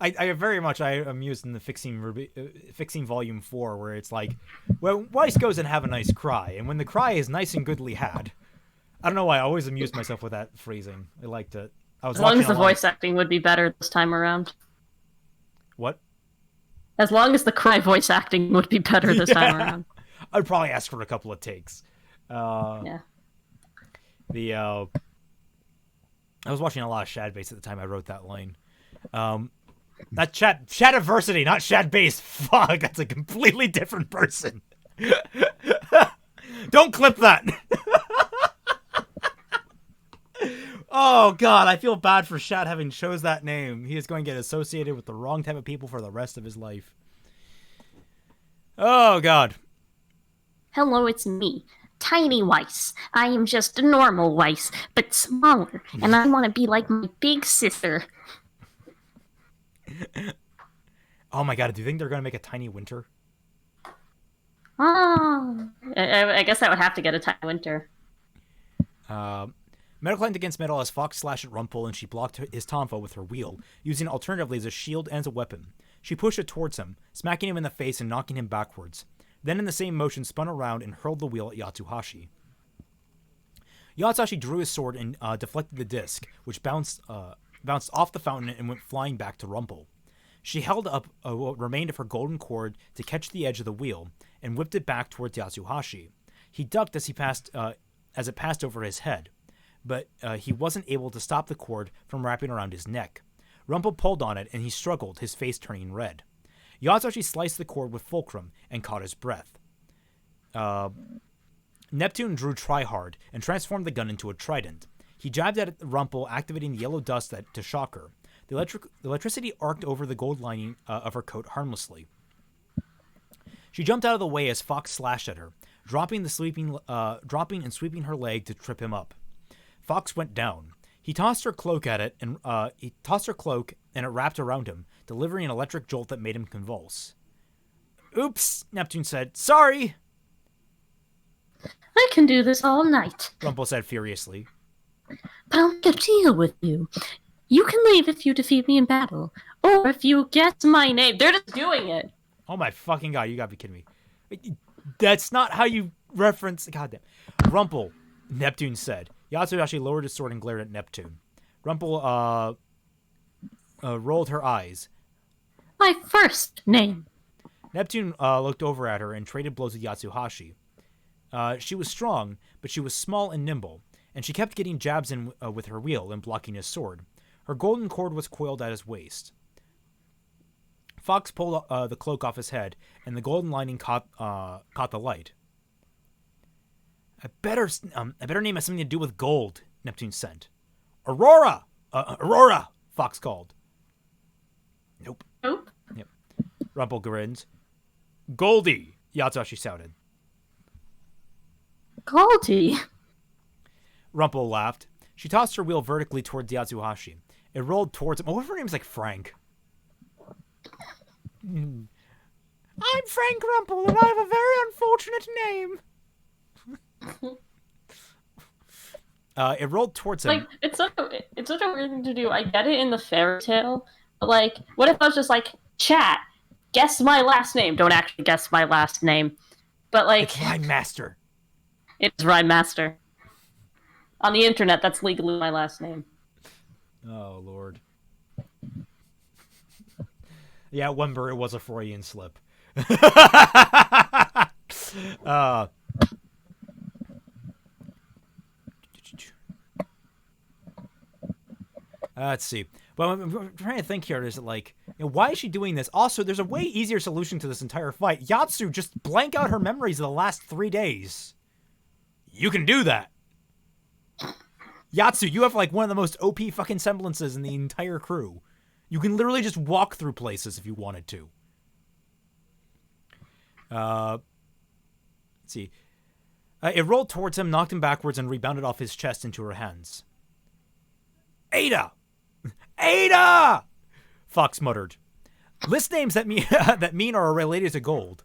I am used in the fixing Volume 4, where it's like, well, Weiss goes and have a nice cry, and when the cry is nice and goodly had. I don't know why I always amused myself with that phrasing. I liked it. As long as the voice acting would be better this time around. What? As long as the cry voice acting would be better this time around. I'd probably ask for a couple of takes. Yeah. I was watching a lot of Shadbase at the time I wrote that line. Not Shadiversity, not Shadbase. Fuck, that's a completely different person. Don't clip that. Oh god, I feel bad for Shad having chose that name. He is going to get associated with the wrong type of people for the rest of his life. Oh god. Hello, it's me, Tiny Weiss. I am just a normal Weiss, but smaller, and I want to be like my big sister. Oh my god, do you think they're going to make a Tiny Winter? Oh, I guess I would have to get a Tiny Winter. Metal clanged against metal as Fox slashed at Rumpel, and she blocked his tonfa with her wheel, using it alternatively as a shield and as a weapon. She pushed it towards him, smacking him in the face and knocking him backwards. Then in the same motion spun around and hurled the wheel at Yatsuhashi. Yatsuhashi drew his sword and deflected the disc, which bounced off the fountain and went flying back to Rumpel. She held up what remained of her golden cord to catch the edge of the wheel and whipped it back towards Yatsuhashi. He ducked as it passed over his head, but he wasn't able to stop the cord from wrapping around his neck. Rumpel pulled on it, and he struggled, his face turning red. Yatsuhashi sliced the cord with fulcrum and caught his breath. Neptune drew tryhard and transformed the gun into a trident. He jabbed at Rumpel, activating the yellow dust to shock her. The electricity arced over the gold lining of her coat harmlessly. She jumped out of the way as Fox slashed at her, dropping and sweeping her leg to trip him up. Fox went down. He tossed her cloak at it, and it wrapped around him, delivering an electric jolt that made him convulse. "Oops," Neptune said. "Sorry." I can do this all night, Rumpel said furiously. But I'll make a deal with you. You can leave if you defeat me in battle, or if you get my name. They're just doing it. Oh my fucking god, you gotta be kidding me. That's not how you reference... Goddamn. Rumpel, Neptune said. Yatsuhashi lowered his sword and glared at Neptune. Rumpel rolled her eyes. My first name. Neptune looked over at her and traded blows with Yatsuhashi. She was strong, but she was small and nimble, and she kept getting jabs in with her wheel and blocking his sword. Her golden cord was coiled at his waist. Fox pulled the cloak off his head, and the golden lining caught the light. I better name has something to do with gold, Neptune sent. Aurora! Aurora! Fox called. Nope. Nope. Yep. Rumpel grinned. Goldie! Yatsuhashi shouted. Goldie. Rumpel laughed. She tossed her wheel vertically towards Yatsuhashi. It rolled towards him. Oh, what if her name's like Frank? I'm Frank Rumpel, and I have a very unfortunate name. It rolled towards him. Like, it's such a weird thing to do. I get it in the fairy tale, but like, what if I was just like, chat, guess my last name. Don't actually guess my last name. But, like... It's Rhyme Master. It's Rhyme Master. On the internet, that's legally my last name. Oh, Lord. Yeah, Wember, it was a Freudian slip. Let's see. Well, I'm trying to think here. Is it like, why is she doing this? Also, there's a way easier solution to this entire fight. Yatsu, just blank out her memories of the last 3 days. You can do that. Yatsu, you have like one of the most OP fucking semblances in the entire crew. You can literally just walk through places if you wanted to. Let's see. It rolled towards him, knocked him backwards, and rebounded off his chest into her hands. Ada! Ada! Fox muttered. List names that mean are related to gold.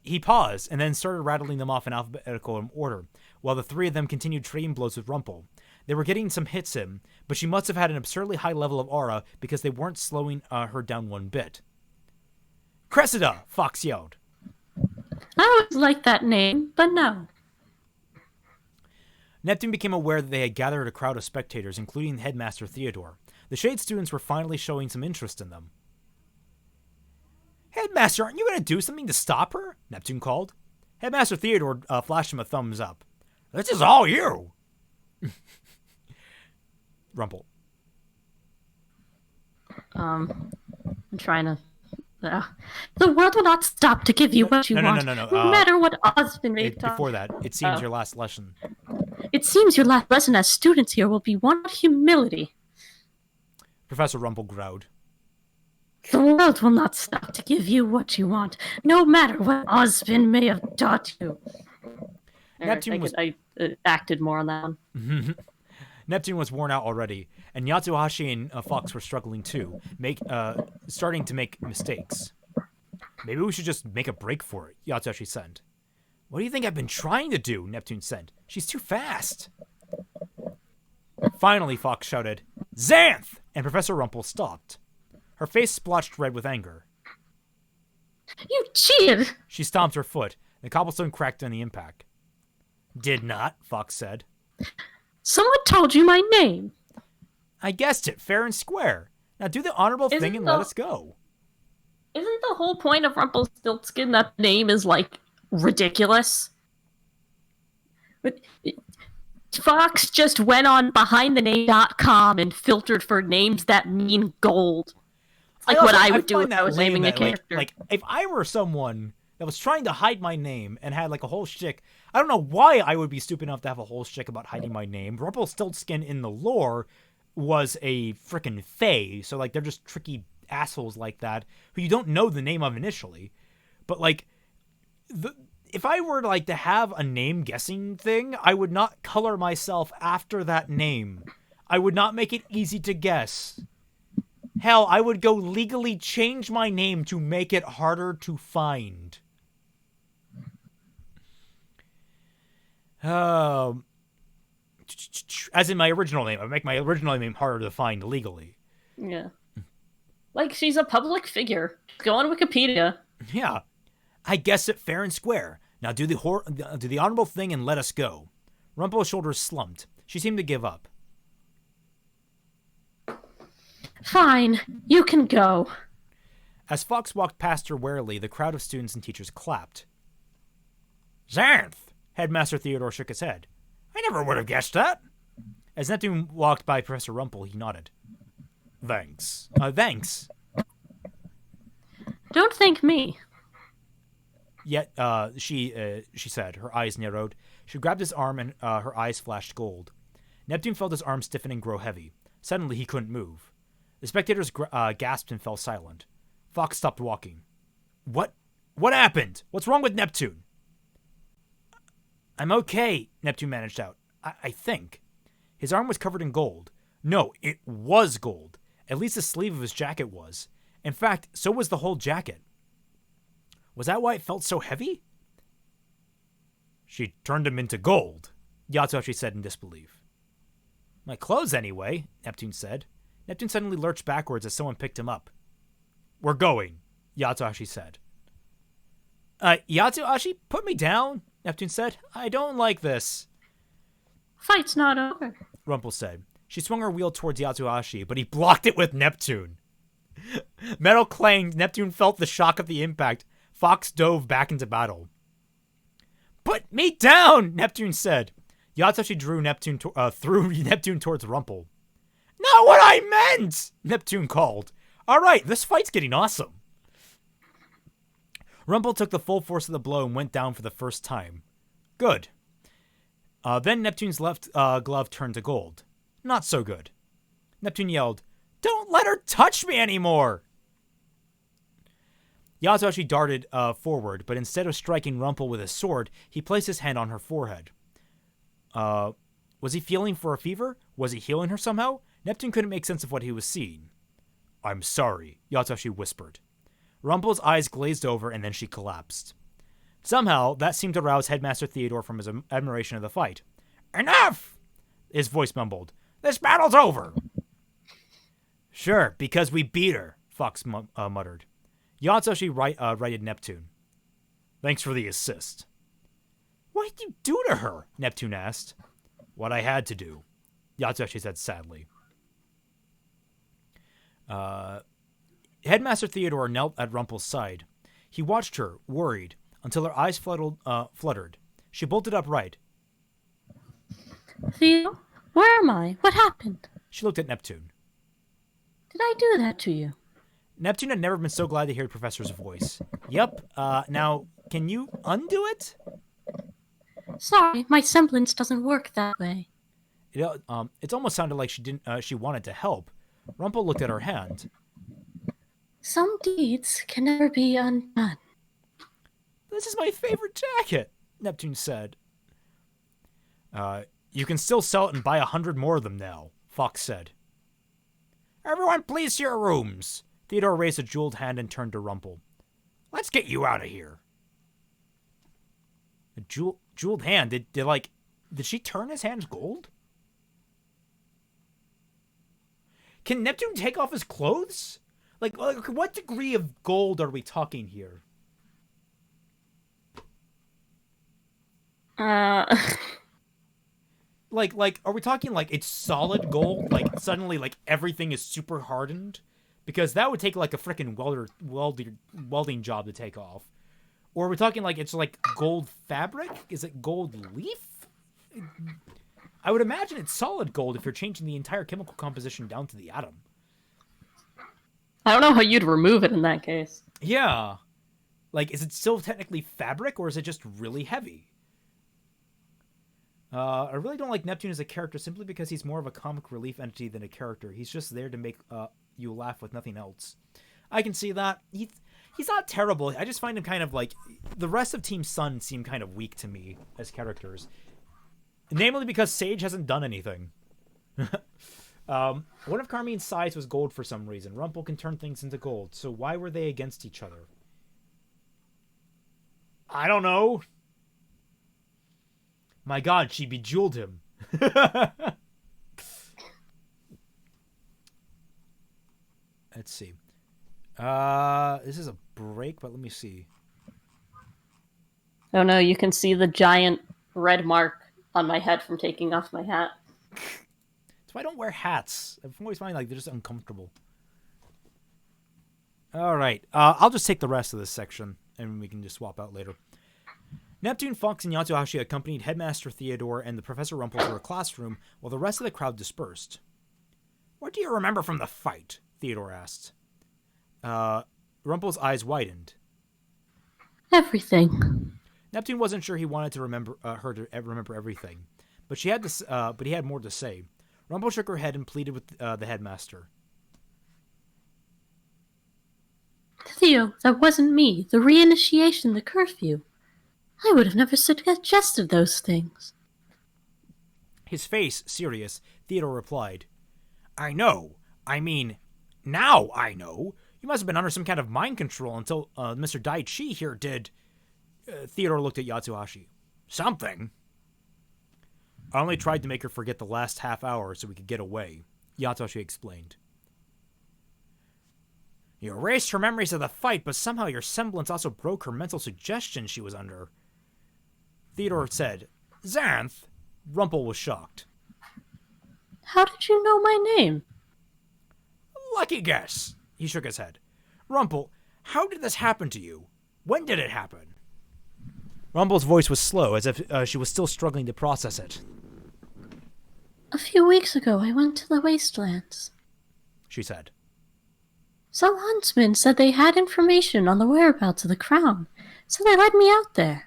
He paused and then started rattling them off in alphabetical order, while the three of them continued trading blows with Rumpel. They were getting some hits in, but she must have had an absurdly high level of aura because they weren't slowing her down one bit. Cressida! Fox yelled. I always liked that name, but no. Neptune became aware that they had gathered a crowd of spectators, including Headmaster Theodore. The Shade students were finally showing some interest in them. Headmaster, aren't you going to do something to stop her? Neptune called. Headmaster Theodore flashed him a thumbs up. This is all you. Rumpel. I'm trying to... the world will not stop to give you what you want. No. No matter what Osmond may talk. Before that, it seems your last lesson. It seems your last lesson as students here will be one of humility. Professor Rumpel growled. The world will not stop to give you what you want, no matter what Osmond may have taught you. Neptune I acted more on that one. Neptune was worn out already, and Yatsuhashi and Fox were struggling too, starting to make mistakes. Maybe we should just make a break for it, Yatsuhashi said. What do you think I've been trying to do? Neptune said. She's too fast. Finally, Fox shouted, Xanth! And Professor Rumpel stopped. Her face splotched red with anger. You cheated! She stomped her foot. The cobblestone cracked on the impact. Did not, Fox said. Someone told you my name. I guessed it, fair and square. Now do the honorable thing and let us go. Isn't the whole point of Rumpelstiltskin that the name is, like, ridiculous? But Fox just went on BehindTheName.com and filtered for names that mean gold. Like what I would do if I was naming a character. Like, if I were someone that was trying to hide my name and had, like, a whole shtick, I don't know why I would be stupid enough to have a whole shtick about hiding my name. Rumpelstiltskin in the lore was a frickin' fae, so, like, they're just tricky assholes like that who you don't know the name of initially. But, like, if I were, like, to have a name guessing thing, I would not color myself after that name. I would not make it easy to guess. Hell, I would go legally change my name to make it harder to find. As in my original name. I make my original name harder to find legally. Yeah. Like, she's a public figure. Go on Wikipedia. Yeah. I guess it fair and square. Now do the honorable thing and let us go. Rumpel's shoulders slumped. She seemed to give up. Fine. You can go. As Fox walked past her warily, the crowd of students and teachers clapped. Xanth! Headmaster Theodore shook his head. I never would have guessed that. As Neptune walked by Professor Rumpel, he nodded. Thanks. Thanks. Don't thank me. Yet, she said, her eyes narrowed. She grabbed his arm and her eyes flashed gold. Neptune felt his arm stiffen and grow heavy. Suddenly, he couldn't move. The spectators gasped and fell silent. Fox stopped walking. What happened? What's wrong with Neptune? I'm okay, Neptune managed out. I think. His arm was covered in gold. No, it was gold. At least the sleeve of his jacket was. In fact, so was the whole jacket. Was that why it felt so heavy? She turned him into gold, Yatsuhashi said in disbelief. My clothes, anyway, Neptune said. Neptune suddenly lurched backwards as someone picked him up. We're going. Yatsuhashi said. Yatsuhashi, put me down, Neptune said. I don't like this. Fight's not over, Rumple said. She swung her wheel towards Yatsuhashi, but he blocked it with Neptune. Metal clanged. Neptune felt the shock of the impact. Fox dove back into battle. Put me down, Neptune said. Yatsuhashi threw Neptune towards Rumple. Not what I meant, Neptune called. All right, this fight's getting awesome. Rumple took the full force of the blow and went down for the first time. Good. Then Neptune's left glove turned to gold. Not so good. Neptune yelled, Don't let her touch me anymore! Yatsuhashi darted forward, but instead of striking Rumple with his sword, he placed his hand on her forehead. Was he feeling for a fever? Was he healing her somehow? Neptune couldn't make sense of what he was seeing. I'm sorry, Yatsuhashi whispered. Rumple's eyes glazed over, and then she collapsed. Somehow, that seemed to rouse Headmaster Theodore from his admiration of the fight. Enough! His voice mumbled. This battle's over! Sure, because we beat her, Fox muttered. Yatsuhashi righted Neptune. Thanks for the assist. What did you do to her? Neptune asked. What I had to do, Yatsuhashi said sadly. Headmaster Theodore knelt at Rumple's side. He watched her, worried, until her eyes fluttered. She bolted upright. Theo, where am I? What happened? She looked at Neptune. Did I do that to you? Neptune had never been so glad to hear the professor's voice. Yep, now, can you undo it? Sorry, my semblance doesn't work that way. It almost sounded like she wanted to help. Rumple looked at her hand. Some deeds can never be undone. This is my favorite jacket, Neptune said. You can still sell it and buy 100 more of them now, Fox said. Everyone please to your rooms. Theodore raised a jeweled hand and turned to Rumple. Let's get you out of here. A jeweled hand? Did she turn his hands gold? Can Neptune take off his clothes? Like what degree of gold are we talking here? Like, are we talking like it's solid gold? Like suddenly, like everything is super hardened, because that would take like a freaking welding job to take off. Or are we talking like it's like gold fabric? Is it gold leaf? I would imagine it's solid gold if you're changing the entire chemical composition down to the atom. I don't know how you'd remove it in that case. Yeah. Like, is it still technically fabric, or is it just really heavy? I really don't like Neptune as a character simply because he's more of a comic relief entity than a character. He's just there to make you laugh with nothing else. I can see that. He's not terrible. I just find him kind of like... The rest of Team Sun seem kind of weak to me as characters. Namely because Sage hasn't done anything. One of Carmine's sides was gold for some reason. Rumple can turn things into gold, so why were they against each other? I don't know. My god, she bejeweled him. Let's see. This is a break, but let me see. Oh no, you can see the giant red mark on my head from taking off my hat. That's why I don't wear hats. I've always find like they're just uncomfortable. All right, I'll just take the rest of this section, and we can just swap out later. Neptune, Fox, and Yatsuhashi accompanied Headmaster Theodore and the Professor Rumple to a classroom while the rest of the crowd dispersed. What do you remember from the fight? Theodore asked. Rumple's eyes widened. Everything. Neptune wasn't sure he wanted to remember her to remember everything, but he had more to say. Rumple shook her head and pleaded with the headmaster. Theo, that wasn't me. The reinitiation, the curfew. I would have never suggested those things. His face serious, Theodore replied, I know. I mean, now I know. You must have been under some kind of mind control until Mr. Daichi here did... Theodore looked at Yatsuhashi. Something? I only tried to make her forget the last half hour so we could get away, Yatsuhashi explained. You erased her memories of the fight, but somehow your semblance also broke her mental suggestion she was under. Theodore said, Xanth? Rumple was shocked. How did you know my name? Lucky guess. He shook his head. Rumple, how did this happen to you? When did it happen? Rumple's voice was slow, as if she was still struggling to process it. A few weeks ago, I went to the wastelands, She said. Some huntsmen said they had information on the whereabouts of the crown, so they led me out there.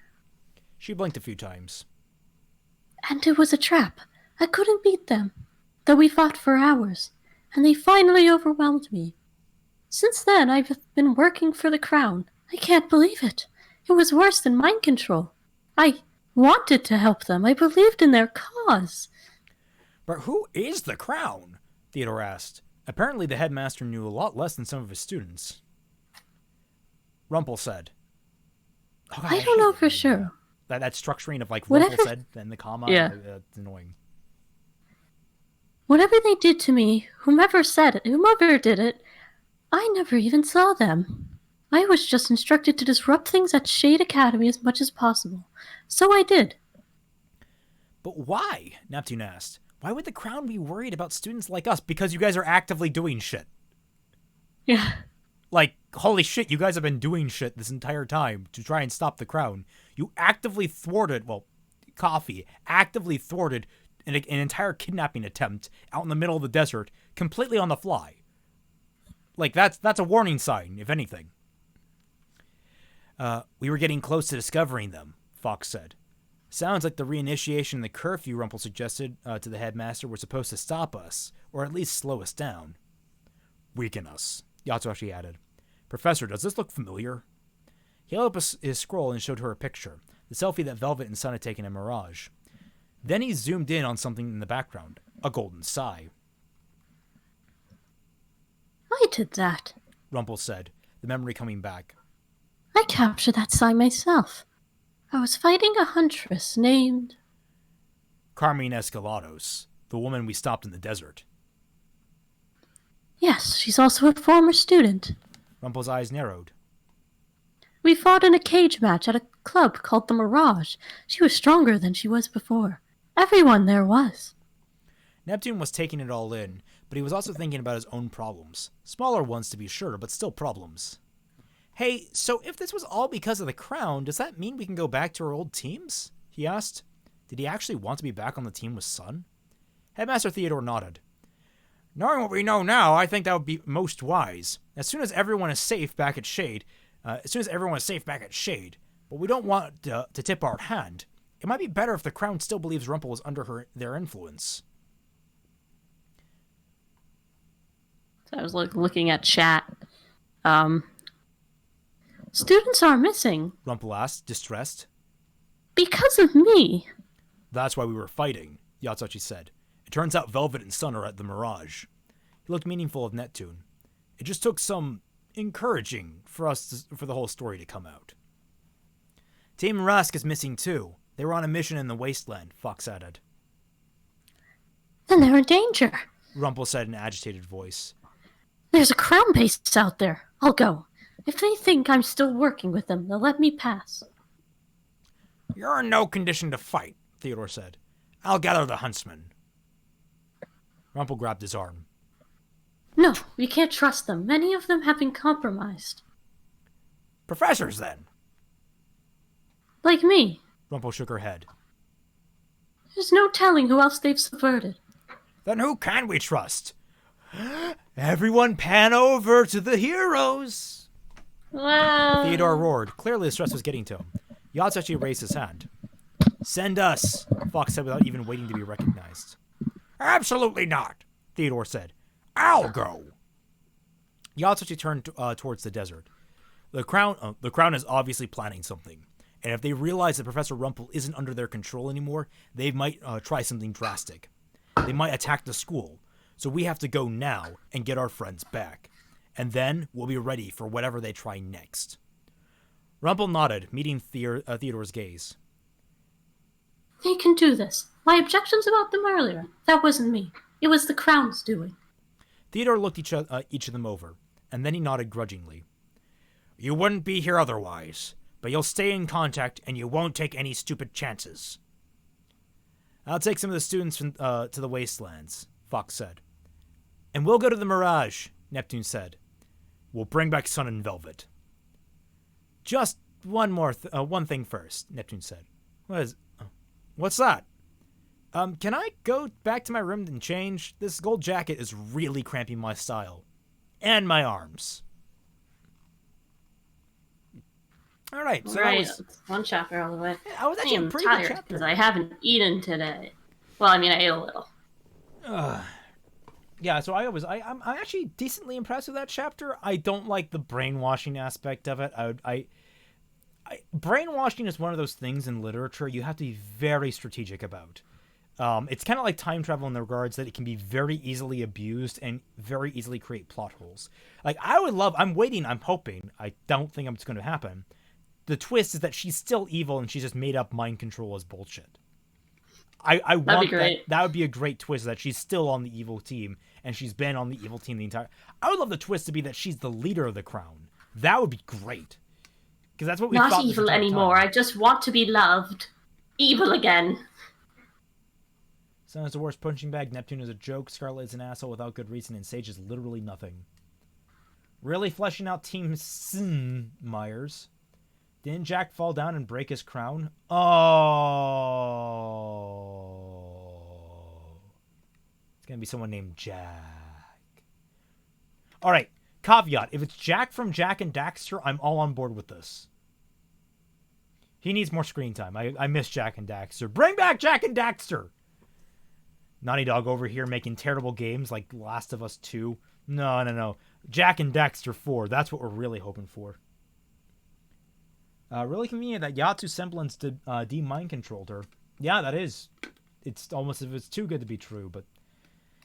She blinked a few times. And it was a trap. I couldn't beat them, though we fought for hours, and they finally overwhelmed me. Since then, I've been working for the crown. I can't believe it. It was worse than mind control. I wanted to help them. I believed in their cause. But who is the crown? Theodore asked. Apparently the headmaster knew a lot less than some of his students. Rumple said. Oh, God, I don't know for sure. That structuring of like Whatever. Rumple said, then the comma, Yeah. it's annoying. Whatever they did to me, whomever did it, I never even saw them. I was just instructed to disrupt things at Shade Academy as much as possible. So I did. But why? Neptune asked. Why would the crown be worried about students like us? Because you guys are actively doing shit. Yeah. Like, holy shit, you guys have been doing shit this entire time to try and stop the crown. You actively thwarted, Coffee actively thwarted an entire kidnapping attempt out in the middle of the desert, completely on the fly. Like, that's a warning sign, if anything. We were getting close to discovering them, Fox said. Sounds like the reinitiation and the curfew Rumple suggested to the headmaster were supposed to stop us, or at least slow us down. Weaken us, Yatsushi added. Professor, does this look familiar? He held up his scroll and showed her a picture, the selfie that Velvet and Sun had taken in Mirage. Then he zoomed in on something in the background, a golden sigh. I did that. Rumple said, the memory coming back. I captured that sign myself. I was fighting a huntress named... Carmine Escalados, the woman we stopped in the desert. Yes, she's also a former student. Rumple's eyes narrowed. We fought in a cage match at a club called the Mirage. She was stronger than she was before. Everyone there was. Neptune was taking it all in, but he was also thinking about his own problems. Smaller ones, to be sure, but still problems. Hey, so if this was all because of the crown, does that mean we can go back to our old teams? He asked. Did he actually want to be back on the team with Sun? Headmaster Theodore nodded. Knowing what we know now, I think that would be most wise. As soon as everyone is safe back at Shade, but we don't want to tip our hand. It might be better if the crown still believes Rumple is under their influence. So I was looking at chat. Students are missing. Rumple asked, distressed. Because of me. That's why we were fighting, Yatsushi said. It turns out Velvet and Sun are at the Mirage. He looked meaningful of Neptune. It just took some encouraging for the whole story to come out. Team Rask is missing too. They were on a mission in the wasteland, Fox added. Then they're in danger. Rumple said in an agitated voice. There's a crown base out there. I'll go. If they think I'm still working with them, they'll let me pass. You're in no condition to fight, Theodore said. I'll gather the huntsmen. Rumple grabbed his arm. No, we can't trust them. Many of them have been compromised. Professors, then? Like me. Rumple shook her head. There's no telling who else they've subverted. Then who can we trust? Everyone pan over to the heroes! Wow. Theodore roared. Clearly the stress was getting to him. Yatsushi raised his hand. Send us, Fox said without even waiting to be recognized. Absolutely not, Theodore said. I'll go. Yatsushi turned towards the desert. The crown is obviously planning something. And if they realize that Professor Rumple isn't under their control anymore, they might try something drastic. They might attack the school. So we have to go now and get our friends back. And then we'll be ready for whatever they try next. Rumple nodded, meeting Theodore's gaze. They can do this. My objections about them earlier. That wasn't me. It was the crown's doing. Theodore looked each of them over. and then he nodded grudgingly. You wouldn't be here otherwise, but you'll stay in contact and you won't take any stupid chances. I'll take some of the students to the wastelands, Fox said. And we'll go to the Mirage, Neptune said. We'll bring back Sun and Velvet. Just one thing first, Neptune said. What's that? Can I go back to my room and change? This gold jacket is really cramping my style. And my arms. Alright, so right, that was... one chapter all the way. I was actually a pretty good chapter. Because I haven't eaten today. Well, I mean, I ate a little. Yeah, so I'm actually decently impressed with that chapter. I don't like the brainwashing aspect of it. Brainwashing is one of those things in literature you have to be very strategic about. It's kind of like time travel in the regards that it can be very easily abused and very easily create plot holes. Like, I'm hoping, I don't think it's going to happen. The twist is that she's still evil and she's just made up mind control as bullshit. I want that would be a great twist, that she's still on the evil team and she's been on the evil team the entire... I would love the twist to be that she's the leader of the Crown. That would be great. Because that's what we thought. Not evil anymore. I just want to be loved. Evil again. Sun is the worst punching bag. Neptune is a joke. Scarlet is an asshole without good reason. And Sage is literally nothing. Really fleshing out Team Sin, Myers. Didn't Jack fall down and break his crown? Oh. It's going to be someone named Jack. Alright. Caveat. If it's Jack from Jak and Daxter, I'm all on board with this. He needs more screen time. I miss Jak and Daxter. Bring back Jak and Daxter! Naughty Dog over here making terrible games like Last of Us 2. No. Jak and Daxter 4. That's what we're really hoping for. Really convenient that Yatsu's semblance de-mind controlled her. Yeah, that is. It's almost as if it's too good to be true, but...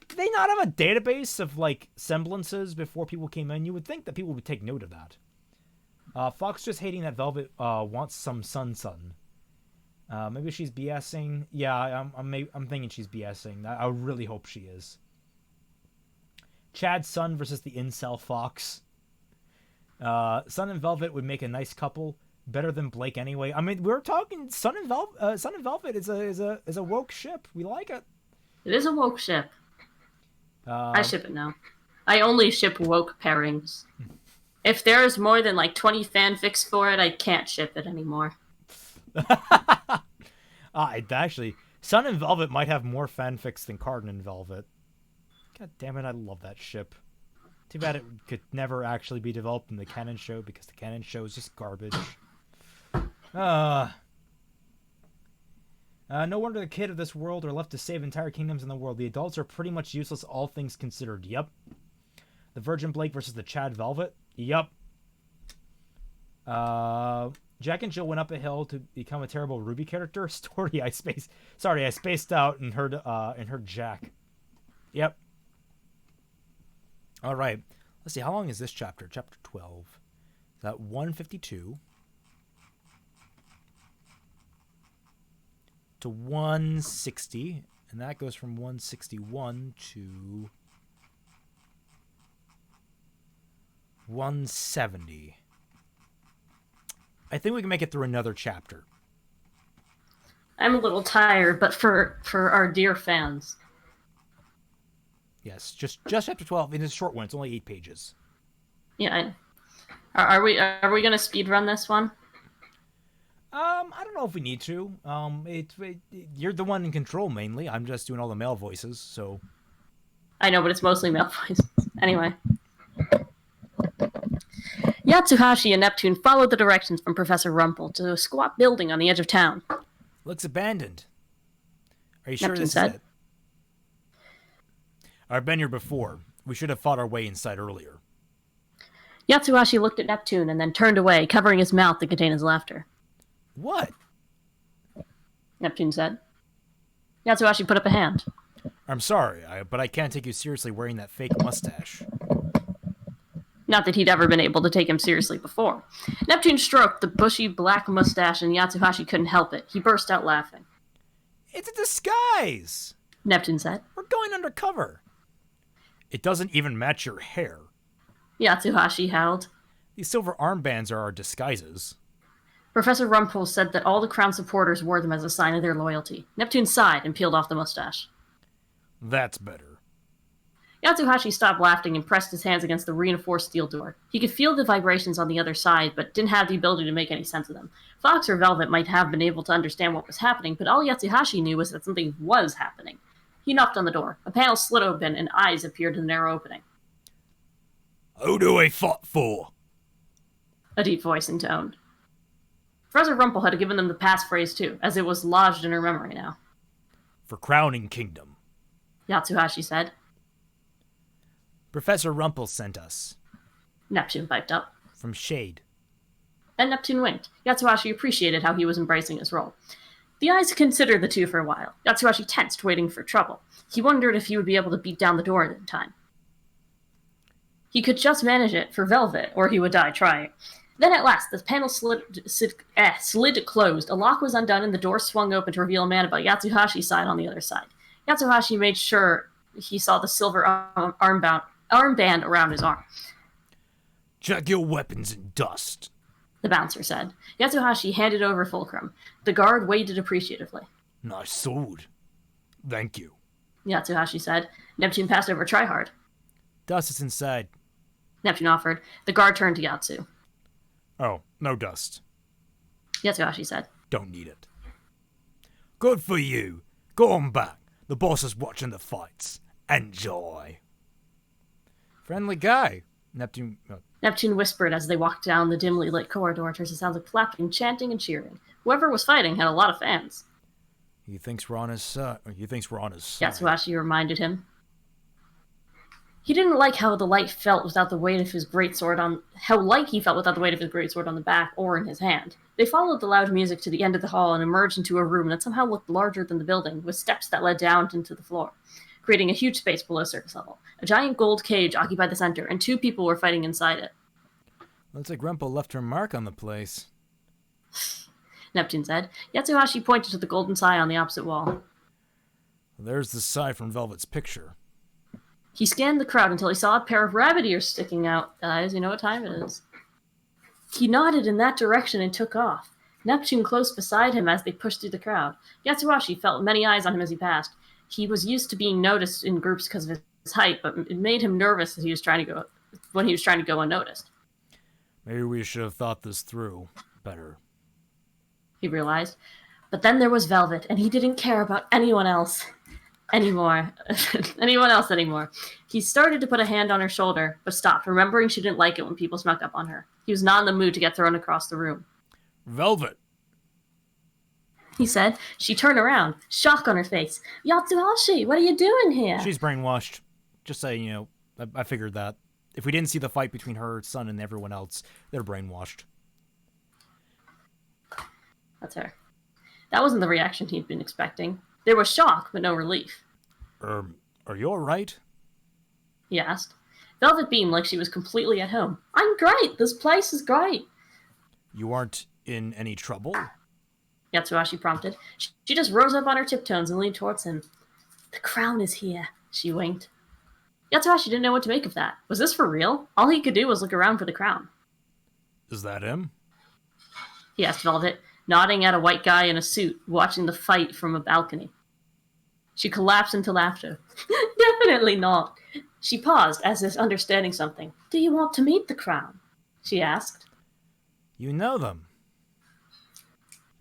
Did they not have a database of, like, semblances before people came in? You would think that people would take note of that. Fox just hating that Velvet wants some Sun. Maybe she's BSing. Yeah, I'm thinking she's BSing. I really hope she is. Chad's Sun versus the incel Fox. Sun and Velvet would make a nice couple. Better than Blake anyway. I mean, we're talking Sun and Velvet is a woke ship. We like it. It is a woke ship. I ship it now. I only ship woke pairings. If there's more than like 20 fanfics for it, I can't ship it anymore. Actually, Sun and Velvet might have more fanfics than Cardin and Velvet. God damn it, I love that ship. Too bad it could never actually be developed in the canon show, because the canon show is just garbage. No wonder the kid of this world are left to save entire kingdoms in the world. The adults are pretty much useless, all things considered. Yep. The Virgin Blake versus the Chad Velvet. Yep. Jack and Jill went up a hill to become a terrible RWBY character. I spaced out and heard Jack. Yep. All right. Let's see. How long is this chapter? Chapter 12. Is that 152 to 160, and that goes from 161 to 170. I think we can make it through another chapter. I'm a little tired, but for our dear fans. Yes, just chapter 12. It is a short one. It's only 8 pages. Yeah. Are we gonna speed run this one? I don't know if we need to. You're the one in control mainly. I'm just doing all the male voices, so. I know, but it's mostly male voices. Anyway. Yatsuhashi and Neptune followed the directions from Professor Rumple to a squat building on the edge of town. Looks abandoned. Are you sure Neptune this said. is it? I've been here before. We should have fought our way inside earlier. Yatsuhashi looked at Neptune and then turned away, covering his mouth to contain his laughter. What? Neptune said. Yatsuhashi put up a hand. I'm sorry, but I can't take you seriously wearing that fake mustache. Not that he'd ever been able to take him seriously before. Neptune stroked the bushy black mustache and Yatsuhashi couldn't help it. He burst out laughing. It's a disguise! Neptune said. We're going undercover. It doesn't even match your hair. Yatsuhashi howled. These silver armbands are our disguises. Professor Rumpel said that all the Crown supporters wore them as a sign of their loyalty. Neptune sighed and peeled off the mustache. That's better. Yatsuhashi stopped laughing and pressed his hands against the reinforced steel door. He could feel the vibrations on the other side, but didn't have the ability to make any sense of them. Fox or Velvet might have been able to understand what was happening, but all Yatsuhashi knew was that something was happening. He knocked on the door. A panel slid open and eyes appeared in the narrow opening. Who do we fight for? A deep voice intoned. Professor Rumpel had given them the passphrase too, as it was lodged in her memory now. For Crowning Kingdom, Yatsuhashi said. Professor Rumpel sent us. Neptune piped up. From Shade. Then Neptune winked. Yatsuhashi appreciated how he was embracing his role. The eyes considered the two for a while. Yatsuhashi tensed, waiting for trouble. He wondered if he would be able to beat down the door in time. He could just manage it for Velvet, or he would die trying. Then at last, the panel slid closed. A lock was undone, and the door swung open to reveal a man about Yatsuhashi's side on the other side. Yatsuhashi made sure he saw the silver armband around his arm. Check your weapons in dust, The bouncer said. Yatsuhashi handed over Fulcrum. The guard waited appreciatively. Nice sword. Thank you. Yatsuhashi said. Neptune passed over Tryhard. Dust is inside. Neptune offered. The guard turned to Yatsu. Oh, no dust. Yatsuhashi said. Don't need it. Good for you. Go on back. The boss is watching the fights. Enjoy. Friendly guy. Neptune whispered as they walked down the dimly lit corridor towards the sounds of clapping, chanting, and cheering. Whoever was fighting had a lot of fans. He thinks we're on his side. Yatsuhashi reminded him. He didn't like how light he felt without the weight of his greatsword on the back or in his hand. They followed the loud music to the end of the hall and emerged into a room that somehow looked larger than the building, with steps that led down into the floor, creating a huge space below surface level. A giant gold cage occupied the center, and two people were fighting inside it. Looks like Rumpel left her mark on the place. Neptune said. Yatsuhashi pointed to the golden sai on the opposite wall. There's the sai from Velvet's picture. He scanned the crowd until he saw a pair of rabbit ears sticking out. Guys, you know what time it is. He nodded in that direction and took off. Neptune close beside him as they pushed through the crowd. Yatsuhashi felt many eyes on him as he passed. He was used to being noticed in groups because of his height, but it made him nervous when he was trying to go unnoticed. Maybe we should have thought this through better, he realized. But then there was Velvet, and he didn't care about anyone else anymore. He started to put a hand on her shoulder, but stopped, remembering she didn't like it when people snuck up on her. He was not in the mood to get thrown across the room. Velvet, he said. She turned around, shock on her face. Yatsuhashi, what are you doing here? She's brainwashed. Just saying, I figured that. If we didn't see the fight between her son and everyone else, they're brainwashed. That's her. That wasn't the reaction he'd been expecting. There was shock, but no relief. Are you alright? He asked. Velvet beamed like she was completely at home. I'm great. This place is great. You aren't in any trouble? Yatsuhashi prompted. She just rose up on her tiptoes and leaned towards him. The crown is here, she winked. Yatsuhashi didn't know what to make of that. Was this for real? All he could do was look around for the crown. Is that him? He asked Velvet, nodding at a white guy in a suit watching the fight from a balcony. She collapsed into laughter. Definitely not. She paused as if understanding something. Do you want to meet the crown? She asked. You know them.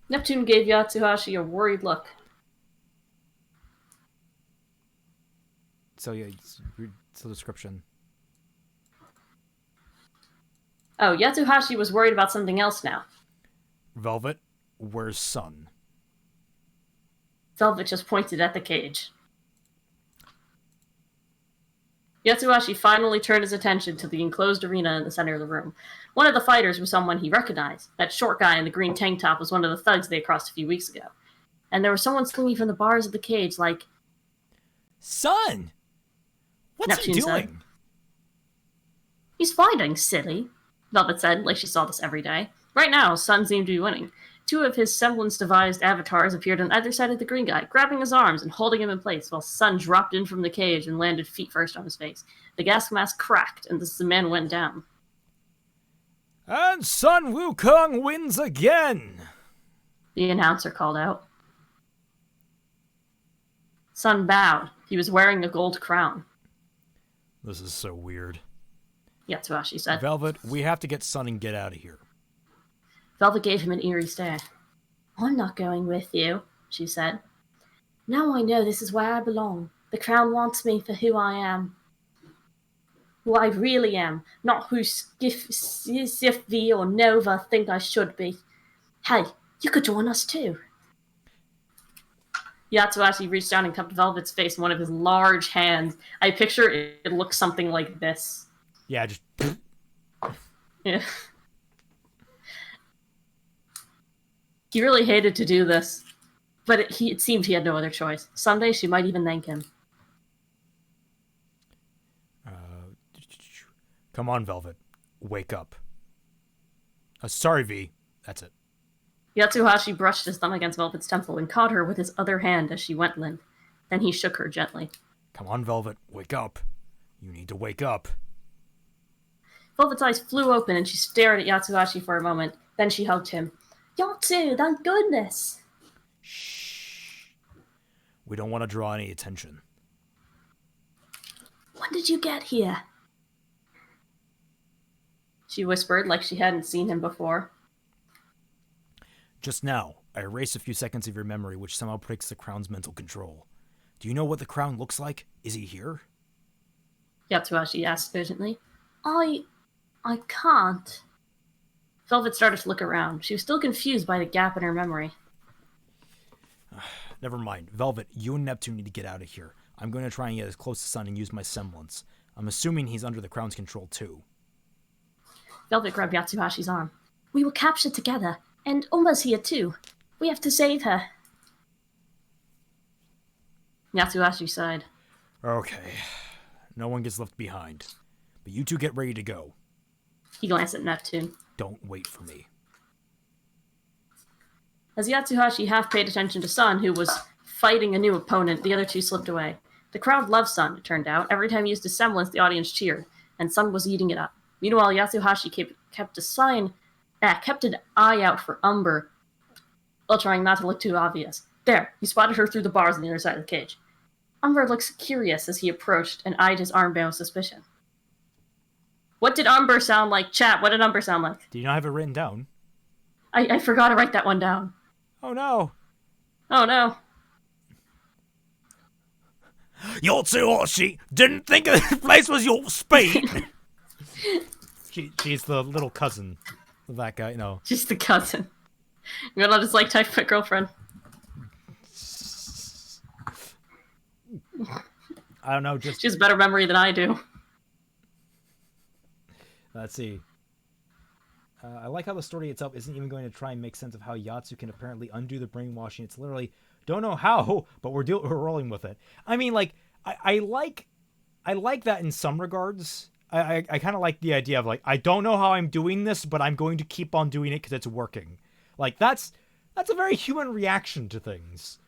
Neptune gave Yatsuhashi a worried look. So yeah, it's the description. Oh, Yatsuhashi was worried about something else now. Velvet, where's Sun? Velvet just pointed at the cage. Yatsuhashi finally turned his attention to the enclosed arena in the center of the room. One of the fighters was someone he recognized. That short guy in the green tank top was one of the thugs they crossed a few weeks ago. And there was someone swinging from the bars of the cage like... Sun! What's Neptune he doing? said. He's fighting, silly, Velvet said, like she saw this every day. Right now, Sun seemed to be winning. Two of his semblance-devised avatars appeared on either side of the green guy, grabbing his arms and holding him in place, while Sun dropped in from the cage and landed feet first on his face. The gas mask cracked, and the man went down. And Sun Wukong wins again! The announcer called out. Sun bowed. He was wearing a gold crown. This is so weird. Yatsuhashi said. Velvet, we have to get Sun and get out of here. Velvet gave him an eerie stare. I'm not going with you, she said. Now I know this is where I belong. The crown wants me for who I am. Who I really am, not who Sifvi or Nova think I should be. Hey, you could join us too. Yatsuhashi reached down and cupped Velvet's face in one of his large hands. I picture it looks something like this. Yeah, just... Yeah. He really hated to do this, but it seemed he had no other choice. Someday she might even thank him. Come on, Velvet. Wake up. Sorry, V. That's it. Yatsuhashi brushed his thumb against Velvet's temple and caught her with his other hand as she went limp. Then he shook her gently. Come on, Velvet. Wake up. You need to wake up. Velvet's eyes flew open and she stared at Yatsuhashi for a moment. Then she hugged him. Yatsu, thank goodness. Shh. We don't want to draw any attention. When did you get here? She whispered like she hadn't seen him before. Just now, I erased a few seconds of your memory, which somehow breaks the crown's mental control. Do you know what the crown looks like? Is he here? Yatsuhashi asked urgently. I can't. Velvet started to look around. She was still confused by the gap in her memory. Never mind. Velvet, you and Neptune need to get out of here. I'm going to try and get as close to Sun and use my semblance. I'm assuming he's under the crown's control too. Velvet grabbed Yatsuhashi's arm. We were captured together, and Uma's here too. We have to save her. Yatsuhashi sighed. Okay. No one gets left behind. But you two get ready to go. He glanced at Neptune. Don't wait for me. As Yatsuhashi half paid attention to Sun, who was fighting a new opponent, the other two slipped away. The crowd loved Sun, it turned out. Every time he used his semblance, the audience cheered, and Sun was eating it up. Meanwhile, Yatsuhashi kept an eye out for Umber, while trying not to look too obvious. There, he spotted her through the bars on the other side of the cage. Umber looked curious as he approached and eyed his armband with suspicion. What did Umber sound like? Chat, what did Umber sound like? Do you not have it written down? I forgot to write that one down. Oh no. Oh no. Yatsuhashi didn't think this place was your speed. She's the little cousin of that guy, no. She's the cousin. You're not just like type my girlfriend. I don't know, just... She has better memory than I do. Let's see. I like how the story itself isn't even going to try and make sense of how Yatsu can apparently undo the brainwashing. It's literally, don't know how, but we're rolling with it. I mean, like, I like that in some regards. I kind of like the idea of, like, I don't know how I'm doing this, but I'm going to keep on doing it because it's working. Like, that's a very human reaction to things.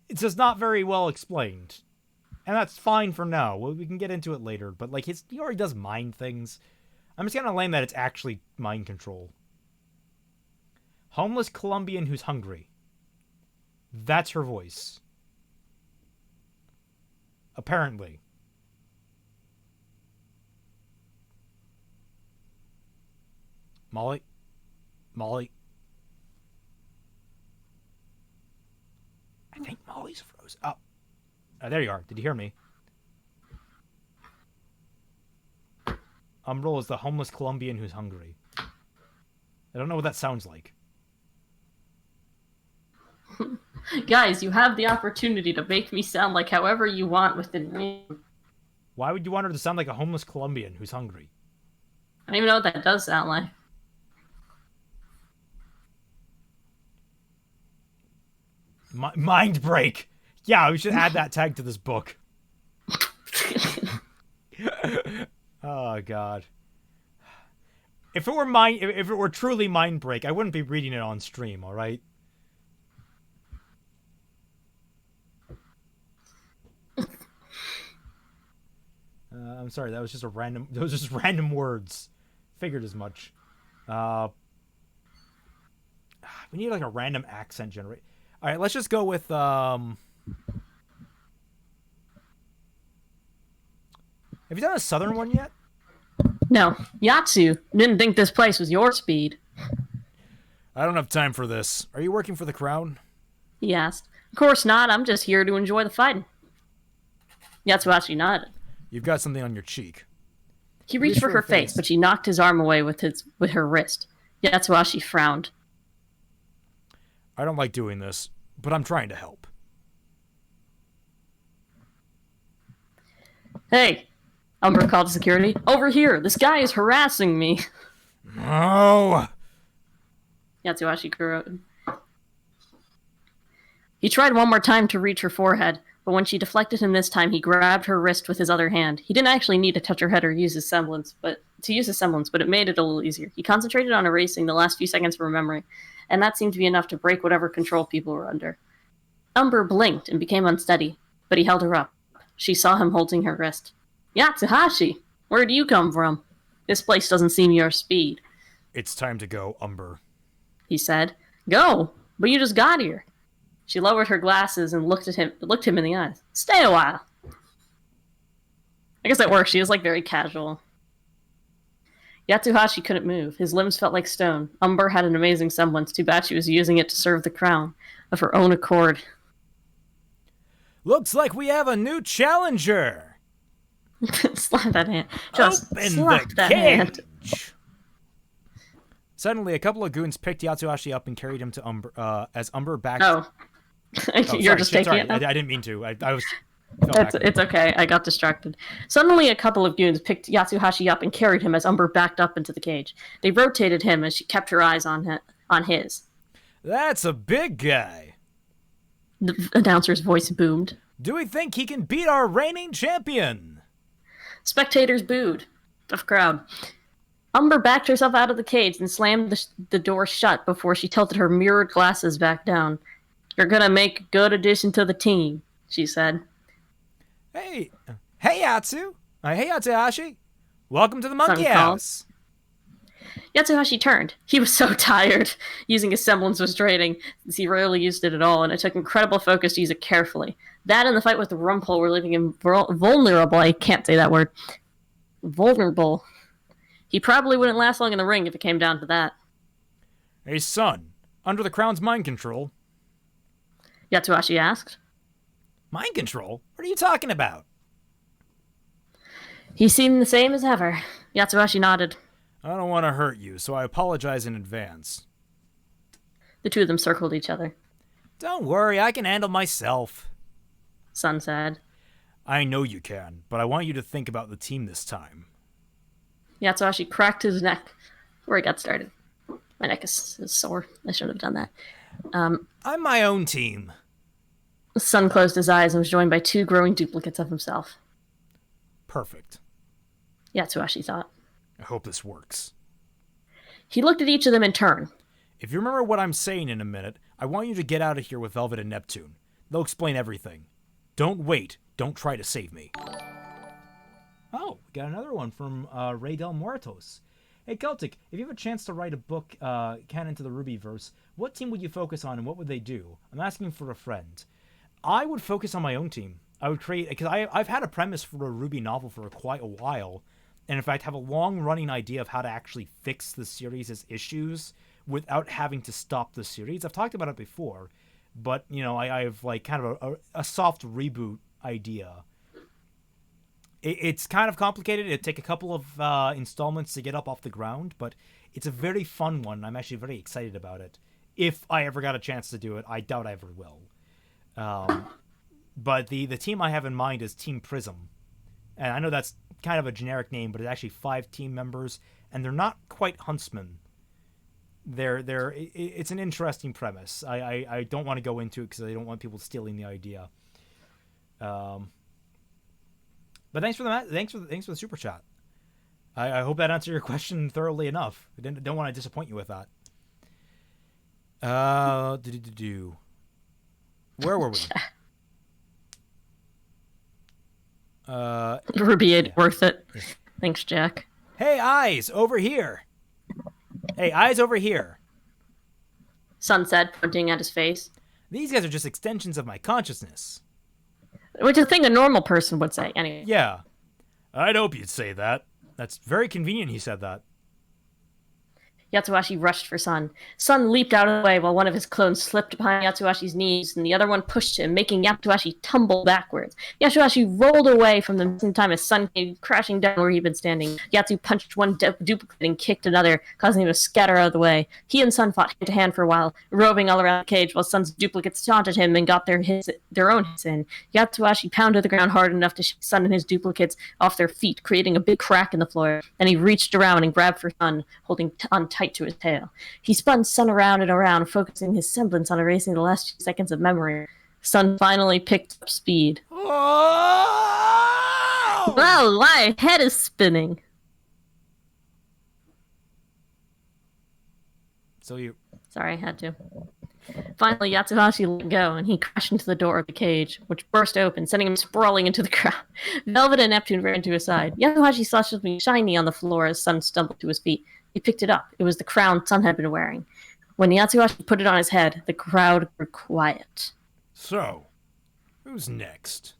It's just not very well explained. And that's fine for now. We can get into it later. But, like, he already does mind things. I'm just kind of lame that it's actually mind control. Homeless Colombian who's hungry. That's her voice. Apparently. Molly? I think Molly's frozen. Oh. There you are. Did you hear me? Umbral is the homeless Colombian who's hungry. I don't know what that sounds like. Guys, you have the opportunity to make me sound like however you want within reason. Why would you want her to sound like a homeless Colombian who's hungry? I don't even know what that does sound like. Mind break! Yeah, we should add that tag to this book. Oh, God. If it were truly Mind Break, I wouldn't be reading it on stream. All right. I'm sorry. That was just a random. Those just random words. Figured as much. We need like a random accent generate. All right, let's just go with. Have you done a southern one yet? No, Yatsu didn't think this place was your speed. I don't have time for this. Are you working for the crown? He asked. Of course not. I'm just here to enjoy the fighting. Yatsuhashi nodded. You've got something on your cheek. He reached for her face, but she knocked his arm away with her wrist. Yatsuhashi frowned. I don't like doing this, but I'm trying to help. Hey, Umber called security. Over here, this guy is harassing me. No! Yatsuhashi groaned. He tried one more time to reach her forehead, but when she deflected him this time, he grabbed her wrist with his other hand. He didn't actually need to touch her head or use his semblance, but it made it a little easier. He concentrated on erasing the last few seconds from her memory, and that seemed to be enough to break whatever control people were under. Umber blinked and became unsteady, but he held her up. She saw him holding her wrist. Yatsuhashi, where do you come from? This place doesn't seem your speed. It's time to go, Umber. He said. Go, but you just got here. She lowered her glasses and looked him in the eyes. Stay a while. I guess that works. She was like very casual. Yatsuhashi couldn't move. His limbs felt like stone. Umber had an amazing semblance. Too bad she was using it to serve the crown of her own accord. Looks like we have a new challenger. Slap that hand. Just open slap the that cage. hand. Suddenly, a couple of goons picked Yatsuhashi up and carried him to Umber. As Umber backed. Oh, you're just taking it now? I didn't mean to. I was. It's okay. I got distracted. Suddenly, a couple of goons picked Yatsuhashi up and carried him as Umber backed up into the cage. They rotated him as she kept her eyes on his. That's a big guy. The announcer's voice boomed. Do we think he can beat our reigning champion? Spectators booed. Tough crowd. Umber backed herself out of the cage and slammed the door shut before she tilted her mirrored glasses back down. You're gonna make a good addition to the team, she said. Hey Yatsu. Hey Yatsuhashi. Welcome to the Monkey Son House. Yatsuhashi turned. He was so tired. Using his semblance was draining, since he rarely used it at all, and it took incredible focus to use it carefully. That and the fight with the Rumpole were leaving him vulnerable. I can't say that word. Vulnerable. He probably wouldn't last long in the ring if it came down to that. Hey son, under the crown's mind control. Yatsuhashi asked. Mind control? What are you talking about? He seemed the same as ever. Yatsuhashi nodded. I don't want to hurt you, so I apologize in advance. The two of them circled each other. Don't worry, I can handle myself. Sun said. I know you can, but I want you to think about the team this time. Yatsuhashi cracked his neck where he got started. My neck is sore. I shouldn't have done that. I'm my own team. Sun closed his eyes and was joined by two growing duplicates of himself. Perfect. Yatsuhashi thought. I hope this works. He looked at each of them in turn. If you remember what I'm saying in a minute, I want you to get out of here with Velvet and Neptune. They'll explain everything. Don't wait. Don't try to save me. Oh, we got another one from Ray Del Muertos. Hey, Celtic, if you have a chance to write a book canon to the RWBYverse, what team would you focus on and what would they do? I'm asking for a friend. I would focus on my own team. I would create, because I've had a premise for a RWBY novel for quite a while, and in fact have a long-running idea of how to actually fix the series' issues without having to stop the series. I've talked about it before, but, you know, I have like kind of a soft reboot idea. It's kind of complicated. It'd take a couple of installments to get up off the ground, but it's a very fun one. I'm actually very excited about it. If I ever got a chance to do it, I doubt I ever will. But the team I have in mind is Team Prism. And I know that's kind of a generic name, but it's actually 5 team members, and they're not quite huntsmen. It's an interesting premise. I don't want to go into it because I don't want people stealing the idea. But thanks for the super chat. I hope that answered your question thoroughly enough. I don't want to disappoint you with that. Where were we? Ruby ain't worth it. Thanks, Jack. Hey, eyes, over here. Hey, eyes over here. Sun said, pointing at his face. These guys are just extensions of my consciousness. Which is a thing a normal person would say, anyway. Yeah. I'd hope you'd say that. That's very convenient he said that. Yatsuhashi rushed for Sun. Sun leaped out of the way while one of his clones slipped behind Yatsuhashi's knees and the other one pushed him, making Yatsuhashi tumble backwards. Yatsuhashi rolled away from them in time as Sun came crashing down where he'd been standing. Yatsu punched one duplicate and kicked another, causing him to scatter out of the way. He and Sun fought hand-to-hand for a while, roving all around the cage while Sun's duplicates taunted him and got their own hits in. Yatsuhashi pounded the ground hard enough to shake Sun and his duplicates off their feet, creating a big crack in the floor. Then he reached around and grabbed for Sun, holding on tight to his tail. He spun Sun around and around, focusing his semblance on erasing the last few seconds of memory. Sun finally picked up speed. Oh! Well, my head is spinning. Sorry, I had to. Finally, Yatsuhashi let go, and he crashed into the door of the cage, which burst open, sending him sprawling into the ground. Velvet and Neptune ran to his side. Yatsuhashi saw something shiny on the floor as Sun stumbled to his feet. He picked it up. It was the crown Sun had been wearing. When Yatsuhashi put it on his head, the crowd grew quiet. So, who's next?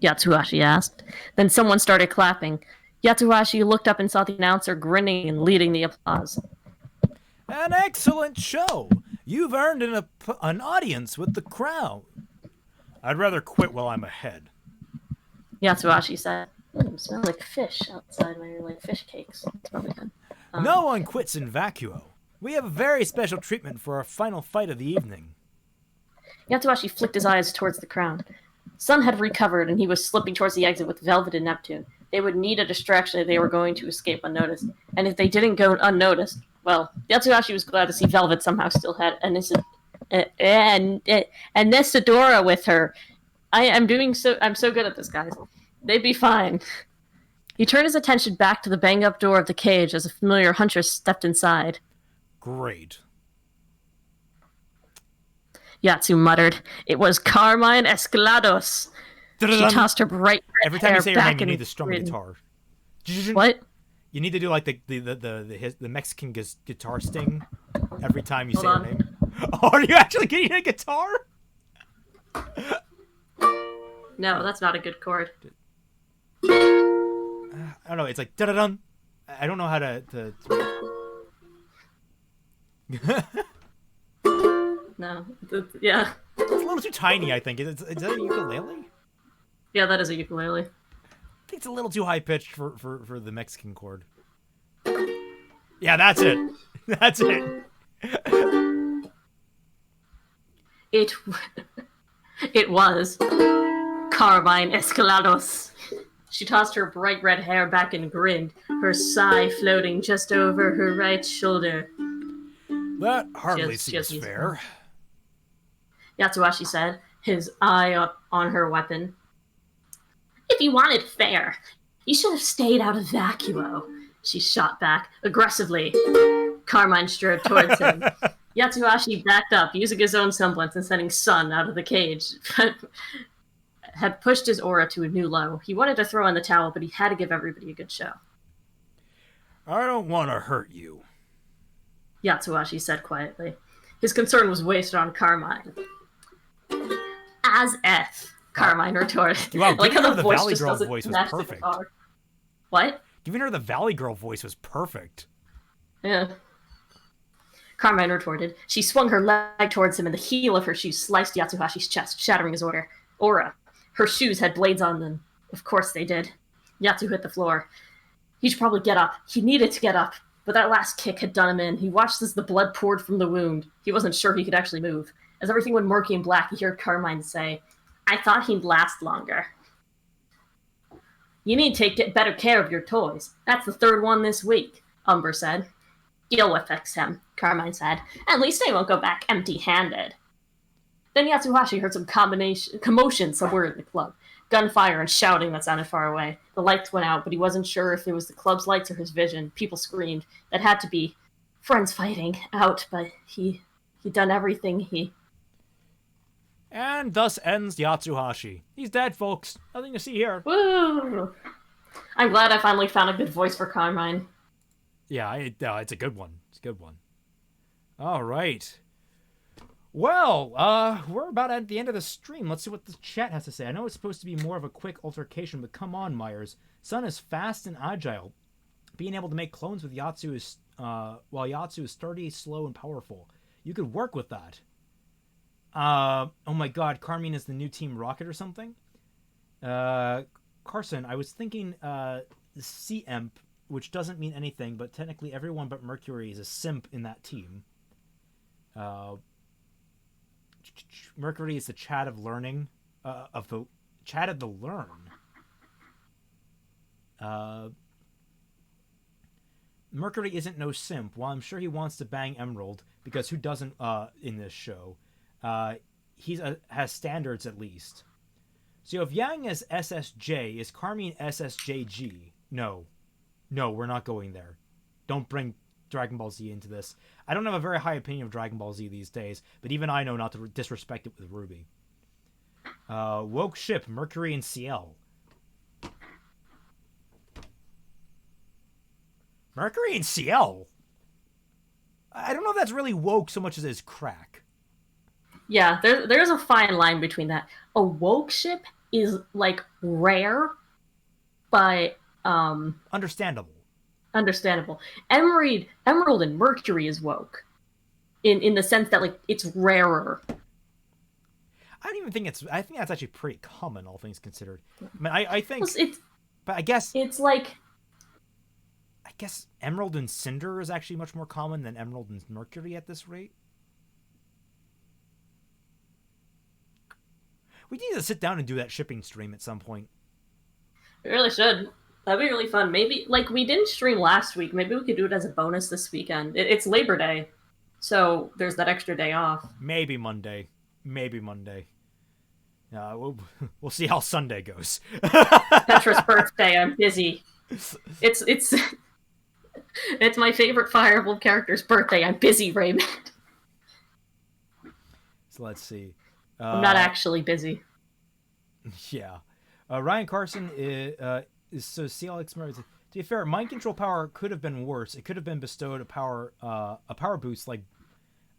Yatsuhashi asked. Then someone started clapping. Yatsuhashi looked up and saw the announcer grinning and leading the applause. An excellent show! You've earned an audience with the crowd. I'd rather quit while I'm ahead. Yatsuhashi said. Smells like fish outside when you're like fish cakes. It's probably good. No one quits in vacuo. We have a very special treatment for our final fight of the evening. Yatsuhashi flicked his eyes towards the crown. Sun had recovered, and he was slipping towards the exit with Velvet and Neptune. They would need a distraction if they were going to escape unnoticed. And if they didn't go unnoticed, well, Yatsuhashi was glad to see Velvet somehow still had Anesidora with her. I'm so good at this, guys. They'd be fine. He turned his attention back to the bang-up door of the cage as a familiar huntress stepped inside. Great. Yatsu muttered. It was Carmine Escalados. She tossed her bright red Every time hair you say her back name, you in need to strum a guitar. What? You need to do like the Mexican guitar sting every time you say Hold her on. name. Oh, are you actually getting a guitar? No, that's not a good chord. I don't know. It's like da-da-dun. I don't know how to. No. Yeah. It's a little too tiny, I think. Is that a ukulele? Yeah, that is a ukulele. I think it's a little too high pitched for the Mexican chord. Yeah, that's it. That's it. It was Carmine Escalados. She tossed her bright red hair back and grinned, her sigh floating just over her right shoulder. That hardly She seems fair. Yatsuhashi said, his eye up on her weapon. If you wanted fair, you should have stayed out of vacuo. She shot back, aggressively. Carmine strode towards him. Yatsuhashi backed up, using his own semblance and sending Sun out of the cage. Had pushed his aura to a new low. He wanted to throw in the towel, but he had to give everybody a good show. I don't want to hurt you, Yatsuhashi said quietly. His concern was wasted on Carmine. As F, Carmine retorted. Wow, Like giving how her the voice Valley just Girl doesn't voice was match the perfect. guitar. What? Giving her the Valley Girl voice was perfect. Yeah. Carmine retorted. She swung her leg towards him, and the heel of her shoe sliced Yatsuhashi's chest, shattering his aura. Her shoes had blades on them. Of course they did. Yatsu hit the floor. He should probably get up. He needed to get up, but that last kick had done him in. He watched as the blood poured from the wound. He wasn't sure he could actually move. As everything went murky and black, he heard Carmine say, I thought he'd last longer. You need to take better care of your toys. That's the third one this week, Umber said. You'll fix him, Carmine said. At least I won't go back empty-handed. Then Yatsuhashi heard some commotion somewhere in the club. gunfire and shouting that sounded far away. The lights went out, but he wasn't sure if it was the club's lights or his vision. People screamed. That had to be friends fighting out, but he'd done everything he... And thus ends Yatsuhashi. He's dead, folks. Nothing to see here. Woo! I'm glad I finally found a good voice for Carmine. Yeah, it's a good one. It's a good one. All right. Well, we're about at the end of the stream. Let's see what the chat has to say. I know it's supposed to be more of a quick altercation, but come on, Myers. Sun is fast and agile. Being able to make clones with Yatsu is, while Yatsu is sturdy, slow, and powerful. You could work with that. Oh my god, Carmine is the new Team Rocket or something? Carson, I was thinking, C-Emp, which doesn't mean anything, but technically everyone but Mercury is a simp in that team. Mercury is the Chad of learning, of the Chad of the learn. Mercury isn't no simp. While I'm sure he wants to bang Emerald, because who doesn't in this show, has standards at least. So if Yang is SSJ, is Carmine SSJG? No, we're not going there. Don't bring Dragon Ball Z into this. I don't have a very high opinion of Dragon Ball Z these days, but even I know not to disrespect it with RWBY. Woke ship, Mercury and CL. Mercury and CL? I don't know if that's really woke so much as it's crack. Yeah, there's a fine line between that. A woke ship is, like, rare, but... Understandable. Emerald and Mercury is woke. In the sense that, like, it's rarer. I don't even think I think that's actually pretty common, all things considered. I mean, I think... but I guess... It's like... I guess Emerald and Cinder is actually much more common than Emerald and Mercury at this rate. We need to sit down and do that shipping stream at some point. We really should. That'd be really fun. Maybe, like, we didn't stream last week. Maybe we could do it as a bonus this weekend. It's Labor Day, so there's that extra day off. Maybe Monday. We'll see how Sunday goes. Petra's birthday. I'm busy. It's it's my favorite Fire Emblem character's birthday. I'm busy, Raymond. So let's see. I'm not actually busy. Yeah. Ryan Carson is so CLX. To be fair, mind control power could have been worse. It could have been bestowed a power boost like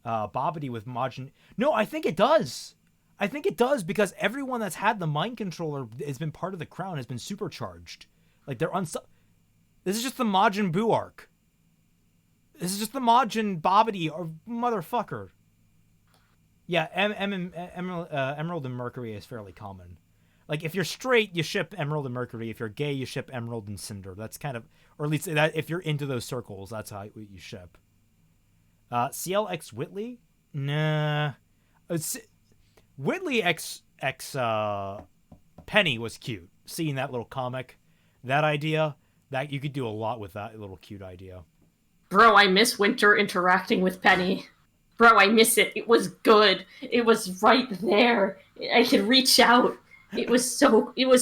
Bobbity with Majin. No, I think it does. Because everyone that's had the mind controller has been part of the crown has been supercharged. Like they're This is just the Majin Buu arc. This is just the Majin Bobbity or motherfucker. Yeah, Emerald and Mercury is fairly common. Like, if you're straight, you ship Emerald and Mercury. If you're gay, you ship Emerald and Cinder. That's kind of... Or at least that if you're into those circles, that's how you ship. CLX Whitley? Nah. Whitley X Penny was cute. Seeing that little comic. That idea. That you could do a lot with that little cute idea. Bro, I miss Winter interacting with Penny. Bro, I miss it. It was good. It was right there. I could reach out. It was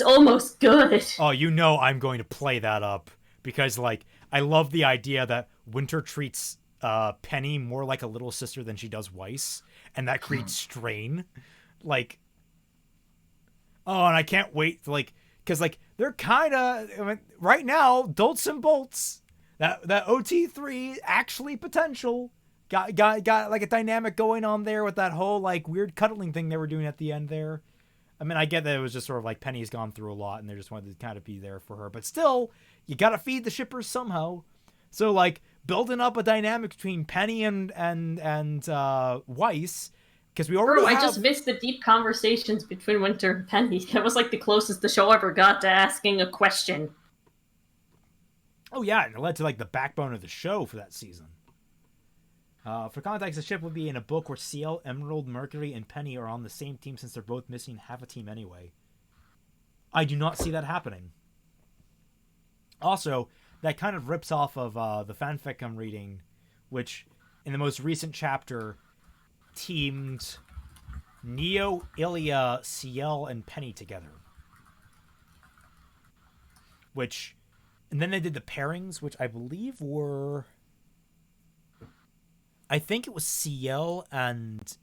almost good. Oh, you know I'm going to play that up. Because, like, I love the idea that Winter treats Penny more like a little sister than she does Weiss. And that creates strain. Like, oh, and I can't wait to, like, because, like, they're kind of, I mean, right now, dolts and bolts. That OT3 actually potential. Got like a dynamic going on there with that whole like weird cuddling thing they were doing at the end there. I mean, I get that it was just sort of like Penny's gone through a lot and they just wanted to kind of be there for her, but still, you gotta feed the shippers somehow. So like building up a dynamic between Penny and Weiss, because we already I just missed the deep conversations between Winter and Penny. That was like the closest the show ever got to asking a question. Oh yeah, and it led to like the backbone of the show for that season. For context, the ship would be in a book where CL, Emerald, Mercury, and Penny are on the same team since they're both missing half a team anyway. I do not see that happening. Also, that kind of rips off of the fanfic I'm reading, which, in the most recent chapter, teamed Neo, Ilya, CL, and Penny together. which, and then they did the pairings, which I believe were, I think it was Ciel and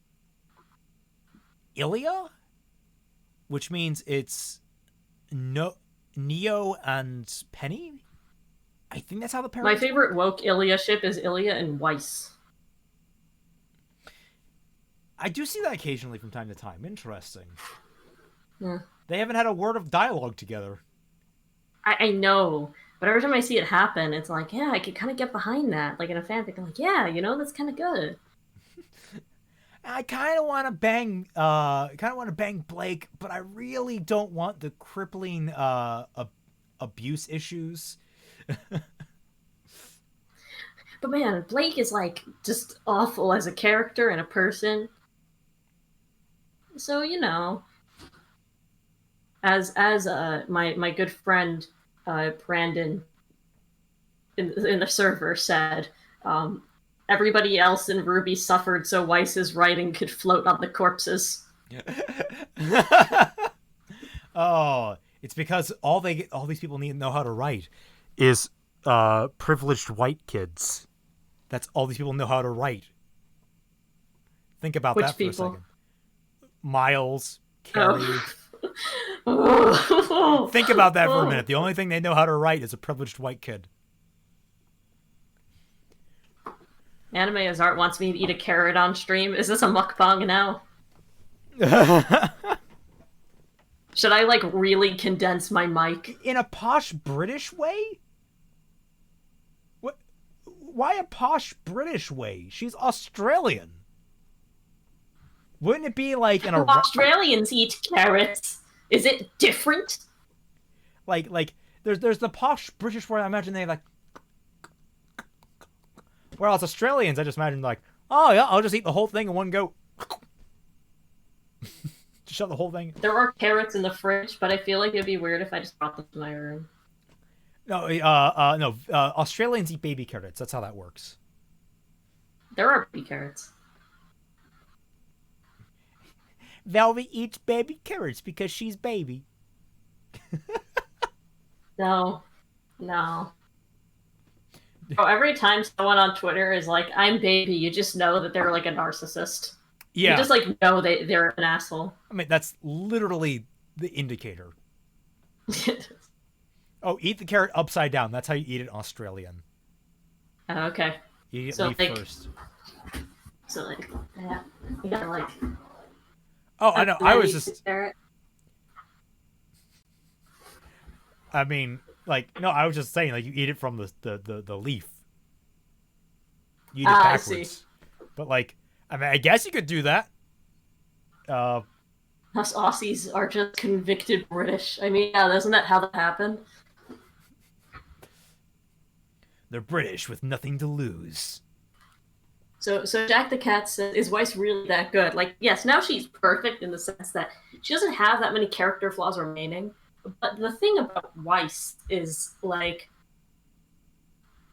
Ilya, which means it's Neo and Penny. I think that's how the pairings. My favorite woke Ilya ship is Ilya and Weiss. I do see that occasionally from time to time. Interesting. Yeah. They haven't had a word of dialogue together. I know, but every time I see it happen, it's like, yeah, I could kind of get behind that. Like in a fanfic, I'm like, yeah, you know, that's kind of good. I kind of want to bang Blake, but I really don't want the crippling abuse issues. But man, Blake is like just awful as a character and a person. So you know, as my good friend Brandon in the server said, everybody else in RWBY suffered so Weiss's writing could float on the corpses. Oh, it's because all these people need to know how to write is privileged white kids. That's all these people know how to write. Think about Which that for people? a second. Miles, Carrie. Oh. Think about that for a minute. The only thing they know how to write is a privileged white kid. Anime as Art wants me to eat a carrot on stream. Is this a mukbang now? Should I like really condense my mic? In a posh British way? What? Why a posh British way? She's Australian. Wouldn't it be like an Australians eat carrots? Is it different? Like there's the posh British where I imagine they like. Whereas Australians, I just imagine like, oh yeah, I'll just eat the whole thing in one go. Just shove the whole thing. There are carrots in the fridge, but I feel like it'd be weird if I just brought them to my room. No, no. Australians eat baby carrots. That's how that works. There are baby carrots. Velvet eats baby carrots because she's baby. No. Oh, every time someone on Twitter is like, I'm baby, you just know that they're like a narcissist. Yeah. You just like know they're an asshole. I mean, that's literally the indicator. Oh, eat the carrot upside down. That's how you eat it in Australian. Okay. You eat So, leaf like, first. So like, yeah, you gotta like. Oh, I know. I was just. Carrot. I mean, like, no, I was just saying, like, you eat it from the leaf. You eat it backwards. I see. But like, I mean, I guess you could do that. Us Aussies are just convicted British. I mean, yeah, isn't that how that happened? They're British with nothing to lose. So Jack the Cat says, is Weiss really that good? Like, yes, now she's perfect in the sense that she doesn't have that many character flaws remaining. But the thing about Weiss is, like...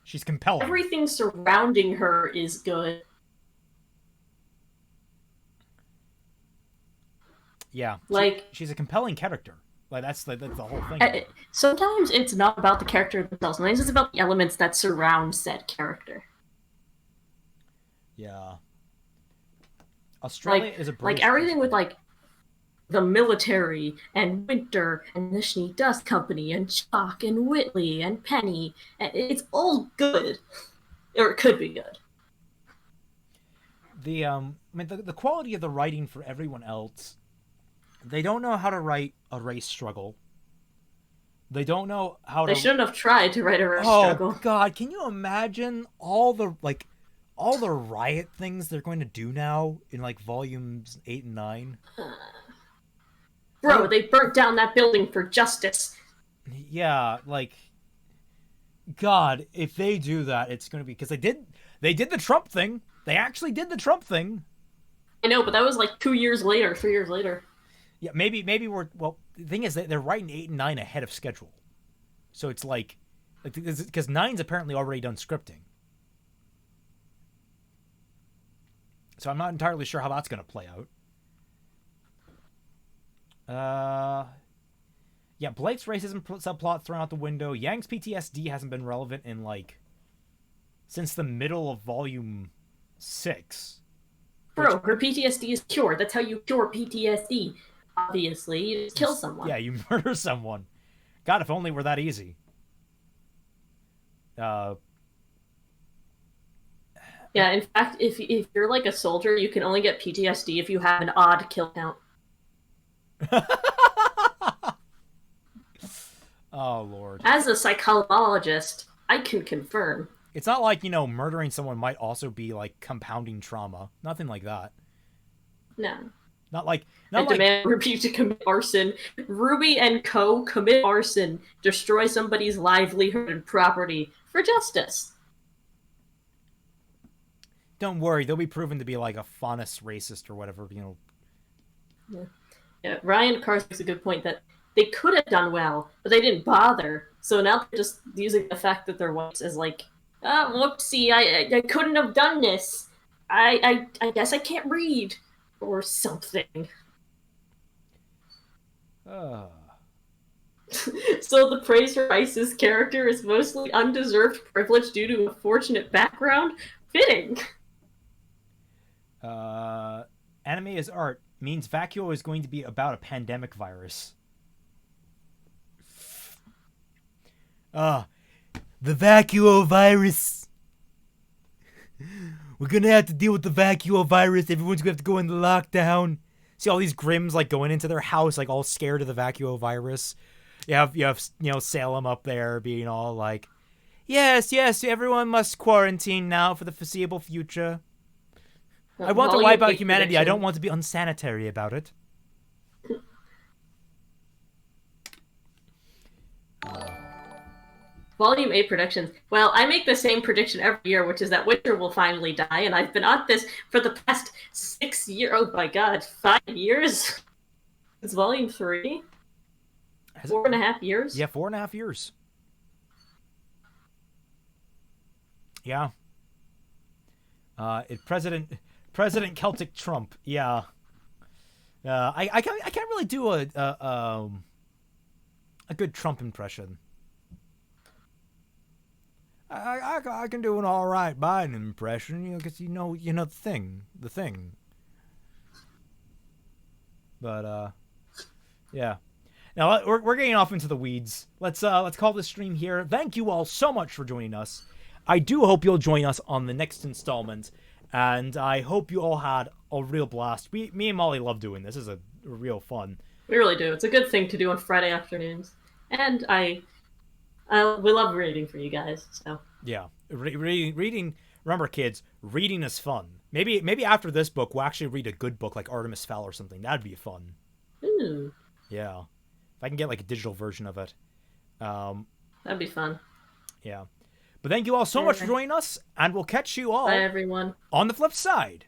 She's compelling. Everything surrounding her is good. Yeah. Like... She's a compelling character. Like, that's the whole thing. Sometimes it's not about the character themselves. Sometimes it's about the elements that surround said character. Yeah. Australia is a British like everything person. with like the military and Winter and the Schnee Dust Company and Chalk and Whitley and Penny, and it's all good, or it could be good. I mean, the quality of the writing for everyone else, they don't know how to write a race struggle. They don't know how to. They shouldn't have tried to write a race Oh struggle. God, can you imagine all the riot things they're going to do now in like volumes 8 and 9? Bro, they burnt down that building for justice. Yeah, like, God, if they do that, it's going to be because they did the Trump thing. They actually did the Trump thing. I know, but that was like 2 years later, 3 years later. Yeah, maybe we're the thing is that they're writing 8 and 9 ahead of schedule, so it's like because 9's apparently already done scripting. So I'm not entirely sure how that's going to play out. Yeah, Blake's racism subplot thrown out the window. Yang's PTSD hasn't been relevant in like since the middle of volume 6. Which Bro, her PTSD is cured. That's how you cure PTSD. Obviously, you just kill someone. yeah, you murder someone. God, if only it were that easy. Uh, Yeah, in fact, if you're like a soldier, you can only get PTSD if you have an odd kill count. oh lord. As a psychologist, I can confirm. It's not like, murdering someone might also be like compounding trauma. Nothing like that. No. Not like And demand RWBY to commit arson. RWBY and co. commit arson, destroy somebody's livelihood and property for justice. Don't worry, they'll be proven to be like a faunus racist or whatever, Yeah, Ryan Cars makes a good point that they could have done well, but they didn't bother. So now they're just using the fact that they're white as like, whoopsie, I couldn't have done this. I guess I can't read or something. So the praise for Ice's character is mostly undeserved privilege due to a fortunate background? Fitting. Anime is art means Vacuo is going to be about a pandemic virus. The Vacuo virus. We're gonna have to deal with the Vacuo virus. Everyone's gonna have to go into lockdown. See all these Grims like going into their house, like all scared of the Vacuo virus. You have Salem up there being all like, yes, everyone must quarantine now for the foreseeable future. I want to wipe out humanity. Prediction. I don't want to be unsanitary about it. Volume 8 predictions. Well, I make the same prediction every year, which is that Witcher will finally die, and I've been on this for the past 6 years. Oh my god, 5 years? It's volume 3? 4.5 years? Yeah, 4.5 years. Yeah. President Celtic Trump. Yeah. I can't really do a good Trump impression. I can do an all right Biden impression, because the thing. But yeah. Now we're getting off into the weeds. Let's call this stream here. Thank you all so much for joining us. I do hope you'll join us on the next installment, and I hope you all had a real blast. Me and Molly love doing this. This is a real fun. We really do. It's a good thing to do on Friday afternoons, and we love reading for you guys. So yeah, reading. Remember, kids, reading is fun. Maybe after this book, we'll actually read a good book like Artemis Fowl or something. That'd be fun. Ooh. Yeah, if I can get like a digital version of it. That'd be fun. Yeah. But thank you all so much for joining us, and we'll catch you all Bye, everyone. on the flip side.